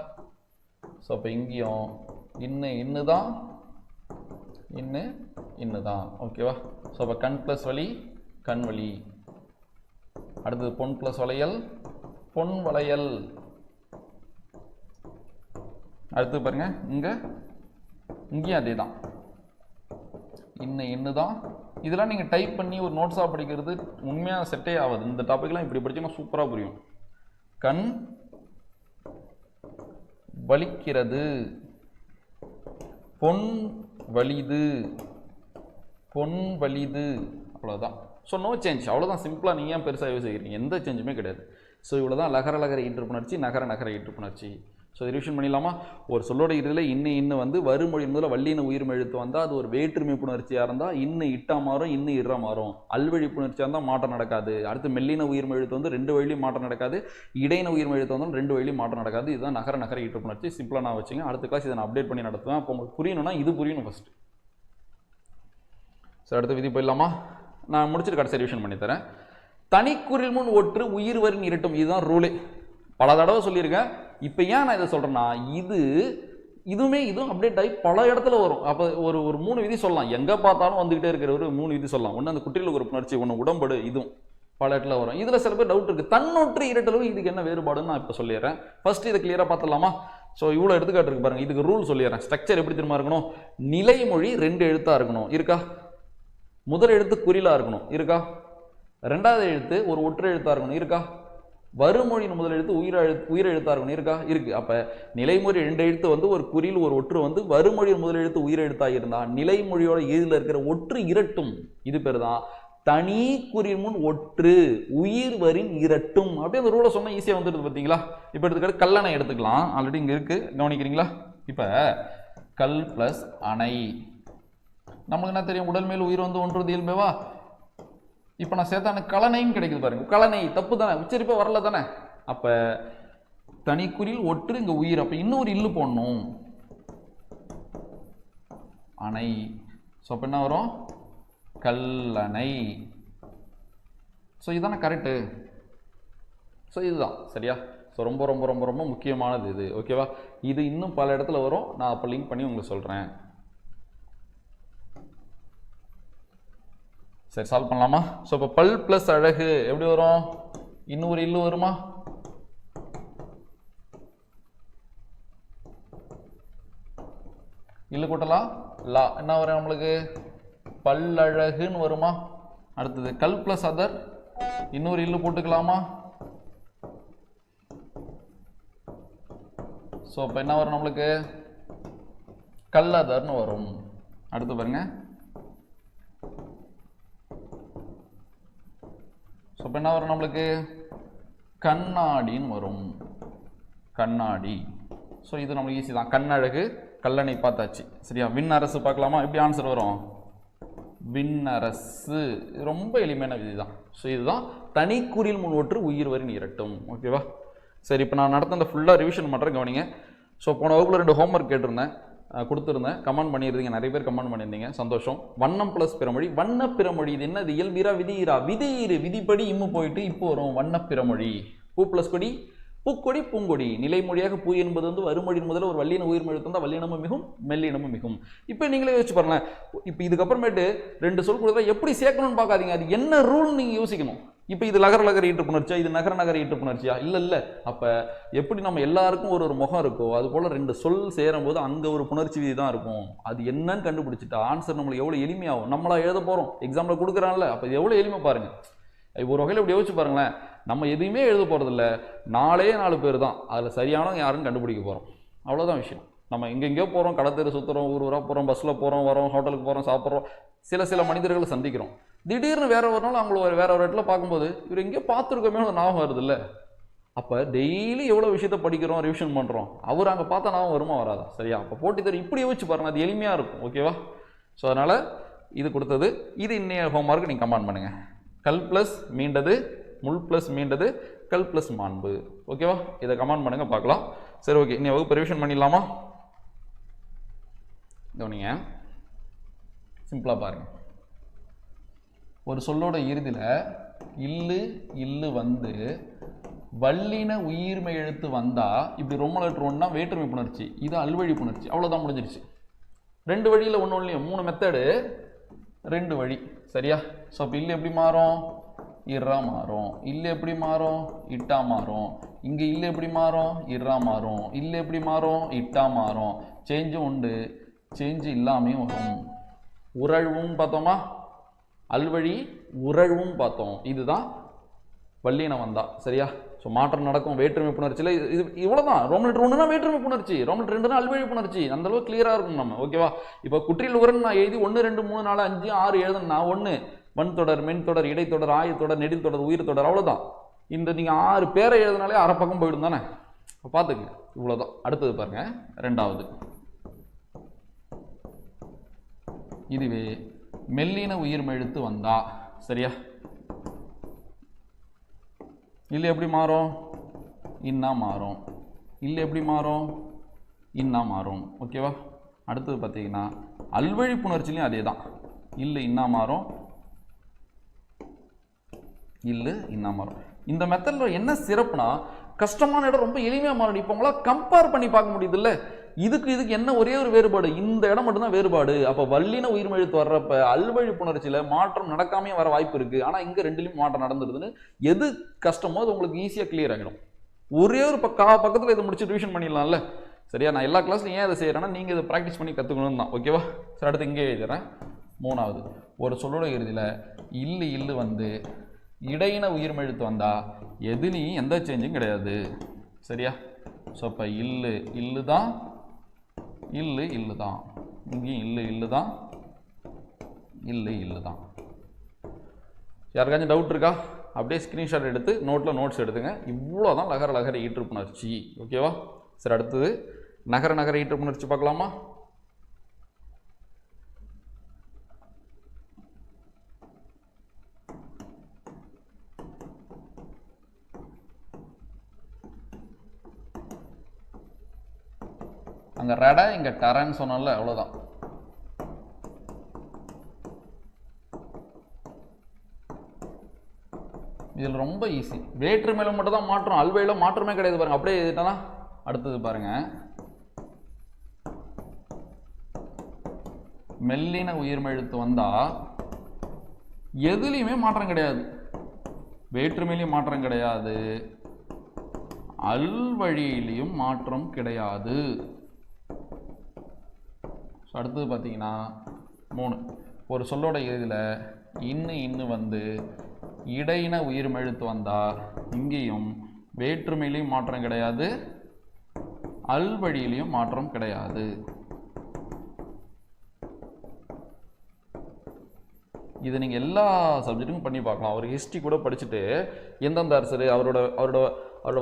ஸோ அப்போ இங்கேயும் இன்னு தான், இன்னு தான். ஓகேவா? ஸோ அப்போ கண் ப்ளஸ் வலி, கண் வலி. அடுத்தது பொன் ப்ளஸ் வளையல், பொன் வளையல். அடுத்து பாருங்க, இங்கேயும் அதே தான், இன்னு தான். இதெல்லாம் நீங்கள் டைப் பண்ணி ஒரு நோட்ஸாக படிக்கிறது உண்மையாக செட்டே ஆகுது. இந்த டாபிக்லாம் இப்படி படிச்சீங்கன்னா சூப்பராக புரியும். கண் வலிக்கிறது, பொன் வலிது, பொன் வலிது. அவ்வளோதான். So no change. அவ்வளோதான். சிம்பிளாக நீங்கள் ஏன் பெருசாக யோசிக்கிறீங்க? எந்த சேஞ்சுமே கிடையாது. ஸோ இவ்வளோ தான் லகர லகர ஈற்றுப்புணர்ச்சி, நகர நகர ஈற்றுப்புணர்ச்சி. ஸோ ரிவிஷன் பண்ணிடலாமா? ஒரு சொல்லோட இதில் இன்னும் வந்து வறுமொழி முதல்ல வள்ளின உயிர்மை எழுத்து வந்தால் அது ஒரு வேற்றுமை புணர்ச்சியாக இருந்தால் இன்னும் இட்டா மாறும், இன்னும் இறா மாறும். அல்வழி புணர்ச்சியாக இருந்தால் மாற்றம் நடக்காது. அடுத்து மெல்லின உயிர்மை எழுத்து வந்து 2 வழியும் மாற்றம் நடக்காது. இடையின உயிர்மை எழுத்து வந்தாலும் 2 வழியும் மாற்றம் நடக்காது. இதுதான் நகர நகர ஈற்றுப்புணர்ச்சி. சிம்பிளாக நான் வச்சுங்க. அடுத்த கிளாஸ் இதை நான் அப்டேட் பண்ணி நடத்துவேன். அப்போ உங்களுக்கு புரியணும்னா இது புரியணும் ஃபஸ்ட்டு. ஸோ அடுத்த விதி போயிடலாமா? நான் முடிச்சுட்டு கடைசி ரிவிஷன் பண்ணித்தரேன். தனிக்குறில் முன் ஒற்று உயிர் வரின் இரட்டும். இதுதான் ரூலே. பல தடவை சொல்லியிருக்கேன். இப்போ ஏன் நான் இதை சொல்கிறேன்னா, இதுவும் அப்டேட் ஆகி பல இடத்துல வரும். அப்போ ஒரு 3 விதி சொல்லலாம். எங்கே பார்த்தாலும் வந்துக்கிட்டே இருக்கிற ஒரு 3 விதி சொல்லலாம். ஒன்று அந்த குற்றியல் ஒரு புணர்ச்சி, ஒன்று உடம்படு. இதுவும் பல இடத்துல வரும். இதில் சில பேர் டவுட் இருக்குது. தன்னொற்று இரட்டலும் இதுக்கு என்ன வேறுபாடுன்னு நான் இப்போ சொல்லிடுறேன். ஃபர்ஸ்ட் இதை கிளியராக பார்த்துடலாமா? ஸோ இவ்வளோ எடுத்துக்காட்டு இருக்கு பாருங்கள். இதுக்கு ரூல் சொல்லிடுறேன். ஸ்ட்ரக்சர் எப்படி திரும்ப இருக்கணும்? நிலைமொழி 2 எழுத்தாக இருக்கணும். இருக்கா? முதல் எழுத்து குறிலாக இருக்கணும். இருக்கா? ரெண்டாவது எழுத்து ஒரு ஒற்றை எழுத்தாக இருக்கணும். இருக்கா? வருமொழியின் முதல் எழுத்து உயிர் எழுத்தாக இருக்கணும். இருக்கா? இருக்கு. அப்போ நிலைமொழி 2 எழுத்து வந்து ஒரு குறில் ஒரு ஒற்று வந்து வருமொழியின் முதல் எழுத்து உயிர் எழுத்தாக இருந்தால் நிலைமொழியோட இதில் இருக்கிற ஒற்று இரட்டும். இது பேர் தான் தனி குறில் முன் ஒற்று உயிர் வரின் இரட்டும். அப்படியே அந்த ரூலை சொன்னால் ஈஸியாக வந்துடுது. பார்த்தீங்களா? இப்போ எடுத்துக்கிட்டு கல்லணை எடுத்துக்கலாம். ஆல்ரெடி இங்கே இருக்குது, கவனிக்கிறீங்களா? இப்போ கல் ப்ளஸ் அணை. நம்மளுக்கு என்ன தெரியும்? உடல் மேல் உயிர் வந்து ஒன்றுவது இயல்பேவா? இப்போ நான் சேர்த்தான கலனைன்னு கிடைக்குது பாருங்க. கலனை தப்பு தானே, உச்சரிப்பே வரல தானே. அப்போ தனிக்குறில் ஒற்று இங்கே உயிர். அப்போ இன்னொரு இல்லு போடணும், அணை. ஸோ அப்போ என்ன வரும்? கல்லணை. ஸோ இதுதானே கரெக்டு. ஸோ இதுதான் சரியா? ஸோ ரொம்ப ரொம்ப ரொம்ப ரொம்ப முக்கியமானது இது. ஓகேவா? இது இன்னும் பல இடத்துல வரும். நான் அப்போ லிங்க் பண்ணி உங்களுக்கு சொல்கிறேன். சரி, சால்வ் பண்ணலாமா? ஸோ இப்போ பல் ப்ளஸ் அழகு எப்படி வரும்? இன்னொரு இல்லு வருமா? இல்லு கூட்டலாம் லா என்ன வரும் நம்மளுக்கு பல்லழகுன்னு வருமா. அடுத்தது கல் பிளஸ் அதர் இன்னொரு இல்லு போட்டுக்கலாமா. ஸோ இப்போ என்ன வரும் நம்மளுக்கு கல்லதர்னு வரும். அடுத்து பாருங்க ஸோ இப்போ என்ன வரும் நம்மளுக்கு கண்ணாடின்னு வரும். கண்ணாடி. ஸோ இது நம்மளுக்கு ஈஸி தான். கண்ணழகு கல்லணை பார்த்தாச்சு சரியா. விண்ணரசு பார்க்கலாமா. எப்படி ஆன்சர் வரும் விண்ணரசு. ரொம்ப எளிமையான விதி தான். ஸோ இதுதான் தனிக்குறில் முன் ஒற்று உயிர் வரி நீரட்டும். ஓகேவா. சரி இப்போ நான் நடத்த அந்த ஃபுல்லாக ரிவிஷன் பண்ணுறேன் கவனிங்க. ஸோ போன வகுப்பில் 2 ஹோம்ஒர்க் கேட்டிருந்தேன், கொடுத்துருந்தேன். கமெண்ட் பண்ணியிருந்தீங்க, நிறைய பேர் கமெண்ட் பண்ணியிருந்தீங்க, சந்தோஷம். வண்ணம் ப்ளஸ் பிறமொழி. வண்ண பிறமொழி இது என்ன, இது இயல்பீரா விதிஈரா. விதிஈரு விதிப்படி இம்மு போயிட்டு இப்போ வரும் வண்ண பிறமொழி. பூ ப்ளஸ் கொடி பூக்கொடி பூங்கொடி. நிலைமொழியாக பூ என்பது வந்து வறுமொழியின் முதல்ல ஒரு வல்லின உயிர் மொழி தந்தால் வல்லினமும் மிகும் மெல்லினமும் மிகும். இப்போ நீங்களே யோசிச்சு பாருங்களேன். இப்போ இதுக்கப்புறமேட்டு 2 சொல் கொடுத்தா எப்படி சேர்க்கணும்னு பார்க்காதீங்க, அது என்ன ரூல்னு நீங்கள் யோசிக்கணும். இப்போ இது லகர லகர ஈட்டு புணர்ச்சியா, இது நகர நகர ஈட்டு புணர்ச்சியா? இல்லை. அப்போ எப்படி நம்ம எல்லாருக்கும் ஒரு முகம் இருக்கோ அது போல் 2 சொல் சேரும் போது அங்கே ஒரு புணர்ச்சி விதி தான் இருக்கும். அது என்னன்னு கண்டுபிடிச்சிட்டா ஆன்சர் நம்மளுக்கு எவ்வளோ எளிமையாகும். நம்மளா எழுத போகிறோம், எக்ஸாம்பிள் கொடுக்குறான்ல, அப்போ இது எவ்வளோ எளிமை பாருங்க. ஒரு வகையில் இப்படி யோசிச்சு பாருங்களேன். நம்ம எதுவுமே எழுத போகிறதில்ல, 4 பேர் தான் அதில் சரியானவங்க யாருன்னு கண்டுபிடிக்க போகிறோம். அவ்வளோதான் விஷயம். நம்ம எங்கெங்கேயோ போகிறோம், கடத்தெரு சுற்றுறோம், ஊராக போகிறோம், பஸ்ஸில் போகிறோம், வரோம், ஹோட்டலுக்கு போகிறோம், சாப்பிட்றோம், சில மனிதர்களை சந்திக்கிறோம். திடீர்னு வேற ஒரு நாள் அவங்கள வேற ஒரு இடத்துல பார்க்கும்போது இவர் எங்கேயோ பார்த்துருக்கோமே ஒரு ஞாபகம் வருது இல்லை. அப்போ டெய்லி எவ்வளோ விஷயத்த படிக்கிறோம், ரிவிஷன் பண்ணுறோம், அவர் அங்கே பார்த்தா ஞாபகம் வருமா வராதா? சரியா. அப்போ போட்டி தேர்வு இப்படி யோசிச்சு பாருங்கள், அது எளிமையாக இருக்கும். ஓகேவா. ஸோ அதனால் இது கொடுத்தது. இது இன்னைய ஹோம்ஒர்க் நீங்கள் கமெண்ட் பண்ணுங்கள். கல் ப்ளஸ் மீண்டது, முள் ப்ளஸ் மீண்டது, கல் ப்ளஸ் மாண்பு. ஓகேவா. இதை கமெண்ட் பண்ணுங்கள் பார்க்கலாம். சரி ஓகே, இன்னும் வகுப்பு ரிவிஷன் பண்ணிடலாமா. கவனிங்க, சிம்பிளாக பாருங்கள். ஒரு சொல்லோட இறுதியில் இல்லு இல்லு வந்து வல்லின உயிர்மை எழுத்து வந்தால் இப்படி ரொம்ப லெட்டர் ஒன்றா வேற்றுமை புணர்ச்சி, இது அல்வழி புணர்ச்சி. அவ்வளோதான், முடிஞ்சிருச்சு. 2 வழியில் ஒன்றும் 3 மெத்தடு, 2 வழி. சரியா. ஸோ அப்போ இல்லு எப்படி மாறும், இர்ரா மாறும். இல்லு எப்படி மாறும், இட்டா மாறும். இங்கே இல்லு எப்படி மாறும், இர்ரா மாறும். இல்லு எப்படி மாறும், இட்டா மாறும். சேஞ்சும் உண்டு, சேஞ்சு இல்லாமையும் வரும். உறழ்வும் பார்த்தோமா, அல்வழி உறழ்வும் பார்த்தோம். இதுதான் வல்லினம் வந்தா. சரியா. ஸோ மாற்றம் நடக்கும் வேற்றுமை புணர்ச்சியில். இது இவ்வளோதான். ரோமன் லெட்டர் 1னா வேற்றுமை புணர்ச்சி, ரோமன் லெட்டர் 2னா அல்வழி புணர்ச்சி. அந்த அளவுக்கு கிளியராக இருக்கும் நம்ம. ஓகேவா. இப்போ குற்றில் உரன் நான் எழுதி 1 2 3 4 5 6 எழுதுனா 1 வன் தொடர், மென் தொடர், இடைத்தொடர், ஆயத்தொடர், நெடில் தொடர், உயிர் தொடர், அவ்வளோதான். இந்த நீங்கள் 6 பேரை எழுதினாலே அரை பக்கம் போயிடும் தானே. பார்த்துங்க, இவ்வளோதான். அடுத்தது பாருங்க, 2வது. இதுவே மெல்லின உயிர் எழுத்து வந்தா. சரியா. இல்லை எப்படி மாறும், இன்னா மாறும். இல்லை எப்படி மாறும், இன்னா மாறும். ஓகேவா. அடுத்தது பார்த்தீங்கன்னா அல்வழி புணர்ச்சிலையும் அதே தான். இல்லை இன்னா மாறும், இல்லை இன்னா மாறும். இந்த மெத்தடில் என்ன சிறப்புனா கஷ்டமான இடம் ரொம்ப எளிமையாக மாறும். இப்போ உங்களால் கம்பேர் பண்ணி பார்க்க முடியுது இல்லை. இதுக்கு என்ன ஒரே ஒரு வேறுபாடு, இந்த இடம் மட்டும்தான் வேறுபாடு. அப்போ வல்லின உயிர்மை எழுத்து வர்றப்ப அல்வழி புணர்ச்சியில் மாற்றம் நடக்காமே வர வாய்ப்பு இருக்குது. ஆனால் இங்கே 2லையும் மாற்றம் நடந்துருதுன்னு எது கஷ்டமோ அது உங்களுக்கு ஈஸியாக கிளியர் ஆகிடும். ஒரே ஒரு பக்கத்தில் இதை முடிச்சு ரிவிஷன் பண்ணிடலாம்ல. சரியா. நான் எல்லா கிளாஸ்லையும் ஏன் இதை செய்கிறேன்னா நீங்கள் இதை ப்ராக்டிஸ் பண்ணி கற்றுக்கணும் தான். ஓகேவா. சரி, அடுத்து இங்கே எழுதுறேன். 3வது. ஒரு சொல்லோட இறுதியில் இல்லு இல்லு வந்து இடையின உயிர்மை எழுத்து வந்தால் எதுலேயும் எந்த சேஞ்சும் கிடையாது. சரியா. ஸோ இப்போ இல்லு இல்லு தான், இல்லு இல்லு தான், இங்கேயும் இல்லு இல்லு தான், இல்லு இல்லு தான். யாருக்காச்சும் டவுட் இருக்கா? அப்படியே ஸ்க்ரீன்ஷாட் எடுத்து நோட்ஸ் எடுத்துங்க. இவ்வளோ தான் லகர லகர ஈற்று புணர்ச்சி. ஓகேவா. சரி, அடுத்தது நகர நகர ஈற்று புணர்ச்சி பார்க்கலாமா. அங்கே ரெட இங்கே டரன்னு சொன்னால அவ்வளோதான். இதில் ரொம்ப ஈஸி. வேற்றுமையில மட்டும் தான் மாற்றம், அல்வையில மாற்றமே கிடையாது பாருங்க. அப்படியே எழுதிட்டா. அடுத்தது பாருங்க, மெல்லின உயிர்மை எழுத்து வந்தா எதுலையுமே மாற்றம் கிடையாது, வேற்றுமையிலையும் மாற்றம் கிடையாது, அல்வழியிலையும் மாற்றம் கிடையாது. அடுத்தது பார்த்தீங்கன்னா 3. ஒரு சொல்லோட இறுதியில் இன்னு வந்து இடையின உயிர்மெழுத்து வந்தால் இங்கேயும் வேற்றுமையிலையும் மாற்றம் கிடையாது, அல்வழியிலையும் மாற்றம் கிடையாது. இது நீங்கள் எல்லா சப்ஜெக்ட்டுக்கும் பண்ணி பார்க்கலாம். அவர் ஹிஸ்ட்ரி கூட படிச்சுட்டு எந்தெந்த அரசர் அவரோட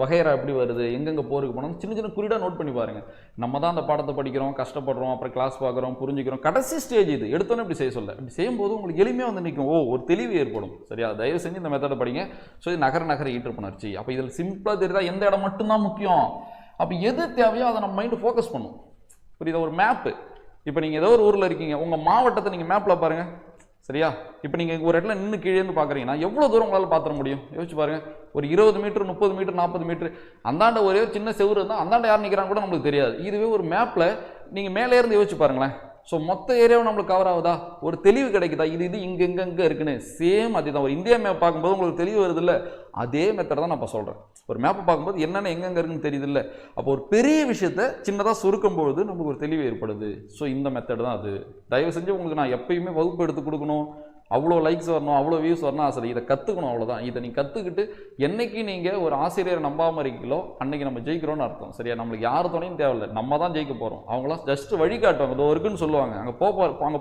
வகையறா எப்படி வருது, எங்கெங்கே போருக்கு போனோம் சின்ன சின்ன குறிடாக நோட் பண்ணி பாருங்கள். நம்ம தான் அந்த பாடத்தை படிக்கிறோம், கஷ்டப்படுறோம், அப்புறம் கிளாஸ் பார்க்குறோம், புரிஞ்சுக்கிறோம். கடைசி ஸ்டேஜ் இது எடுத்தோன்னே இப்படி செய்ய சொல்ல. இப்படி செய்யும்போது உங்களுக்கு எளிமையாக வந்து நிற்கும், ஒரு தெளிவு ஏற்படும். சரியா? தயவு செஞ்சு இந்த மெத்தடை படிங்க. ஸோ இது நகர ஈற்றுப்புணர்ச்சி. அப்போ இதில் சிம்பிளாக தெரியுதா எந்த இடம் மட்டும்தான் முக்கியம், அப்போ எது தேவையோ அதை நம்ம மைண்டு ஃபோக்கஸ் பண்ணும். புரியுதா? ஒரு மேப்பு. இப்போ நீங்கள் ஏதோ ஒரு ஊரில் இருக்கீங்க, உங்கள் மாவட்டத்தை நீங்கள் மேப்பில் பாருங்கள். சரியா? இப்போ நீங்கள் ஒரு இடத்துல நின்று கீழே இருந்து பார்க்குறீங்கன்னா எவ்வளோ தூரம் உங்களால் பார்த்துட முடியும்? யோசிச்சு பாருங்கள். ஒரு 20 மீட்டர், 30 மீட்டர், 40 மீட்டர் அந்தாண்ட ஒரே ஒரு சின்ன செவுரு இருந்தால் அந்தாண்ட யார் நிற்கிறாங்க கூட நம்மளுக்கு தெரியாது. இதுவே ஒரு மேப்பில் நீங்கள் மேலே இருந்து யோசிச்சு பாருங்களேன். ஸோ மொத்த ஏரியாவும் நம்மளுக்கு கவர் ஆகுதா, ஒரு தெளிவு கிடைக்குதா, இது இங்கே இருக்குன்னு. சேம் அதே தான். ஒரு இந்தியா மேப் பார்க்கும்போது உங்களுக்கு தெளிவு வருது இல்லை, அதே மெத்தட் தான் நான் இப்போ சொல்கிறேன். ஒரு மேப்பை பார்க்கும்போது என்னென்ன எங்கெங்கே இருக்குன்னு தெரியுது இல்லை, அப்போ ஒரு பெரிய விஷயத்தை சின்னதாக சுருக்கும்பொழுது நமக்கு ஒரு தெளிவு ஏற்படுது. ஸோ இந்த மெத்தட் தான் அது. தயவு செஞ்சு உங்களுக்கு நான் எப்பயுமே வகுப்பு எடுத்து கொடுக்கணும், அவ்வளோ லைக்ஸ் வரணும், அவ்வளோ வியூஸ் வரணும் ஆசை. இதை கற்றுக்கணும், அவ்வளோதான். இதை நீங்கள் கற்றுக்கிட்டு என்னைக்கு நீங்கள் ஒரு ஆசிரியரை நம்பாமல் இருக்கீங்களோ அன்னைக்கு நம்ம ஜெயிக்கிறோன்னு அர்த்தம். சரியா? நம்மளுக்கு யார் துணையும் தேவையில்லை, நம்ம தான் ஜெயிக்க போகிறோம். அவங்களாம் ஜஸ்ட் வழிகாட்டுவாங்க, இதோ இருக்குன்னு சொல்லுவாங்க. அங்கே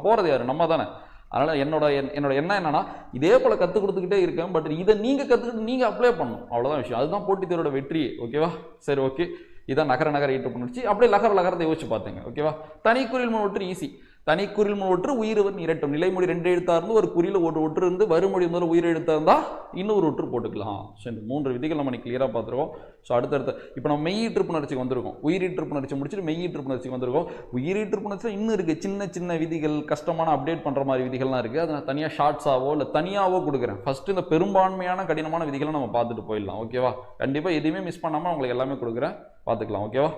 போகிறது யார்? நம்ம தானே. அதனால் என்னோட எண்ணம் என்னன்னா, இதே போல் கற்றுக் கொடுத்துக்கிட்டே இருக்கேன். பட் இதை நீங்கள் கற்றுக்கிட்டு நீங்கள் அப்ளை பண்ணணும், அவ்வளோதான் விஷயம். அதுதான் போட்டித் தேர்வோட வெற்றி. ஓகேவா? சரி, ஓகே. இதான் நகர ஈற்றுப்புணர்ச்சி. அப்படியே லகரத்தை யோசிச்சு பார்த்தீங்க. ஓகேவா? தனிக்குறில் முன் ஒற்று ஈஸி. தனிக்குறில் முன் ஒற்று உயிர்வன் இரட்டும். நிலைமொழி 2 எழுத்தா இருந்து ஒரு குறியில் ஒரு ஒற்று இருந்து வறுமொழி முதல்ல உயிர் எழுத்தா இருந்தால் இன்னொரு ஒற்று போட்டுக்கலாம். ஸோ இந்த 3 விதிகள் நம்ம கிளியராக பார்த்துருக்கோம். ஸோ அடுத்தடுத்த இப்போ நம்ம மெய்யீற்றுப்புணர்ச்சிக்கு வந்திருக்கோம். உயிரீற்றுப்புணர்ச்சி முடிச்சுட்டு மெய்யீற்றுப்புணர்ச்சிக்கு வந்திருக்கோம். உயிரீற்றுப்புணர்ச்சியில் இன்னும் இருக்குது சின்ன சின்ன விதிகள், கஷ்டமான அப்டேட் பண்ணுற மாதிரி விதிகள்லாம் இருக்குது. அதை நான் தனியாக ஷார்ட்ஸாவோ இல்லை தனியாகவோ கொடுக்குறேன். ஃபஸ்ட்டு இந்த பெரும்பான்மையான கடினமான விதிகளை நம்ம பார்த்துட்டு போயிடலாம். ஓகேவா? கண்டிப்பாக எதுவுமே மிஸ் பண்ணாமல் உங்களுக்கு எல்லாமே கொடுக்குறேன், பார்த்துக்கலாம். ஓகேவா?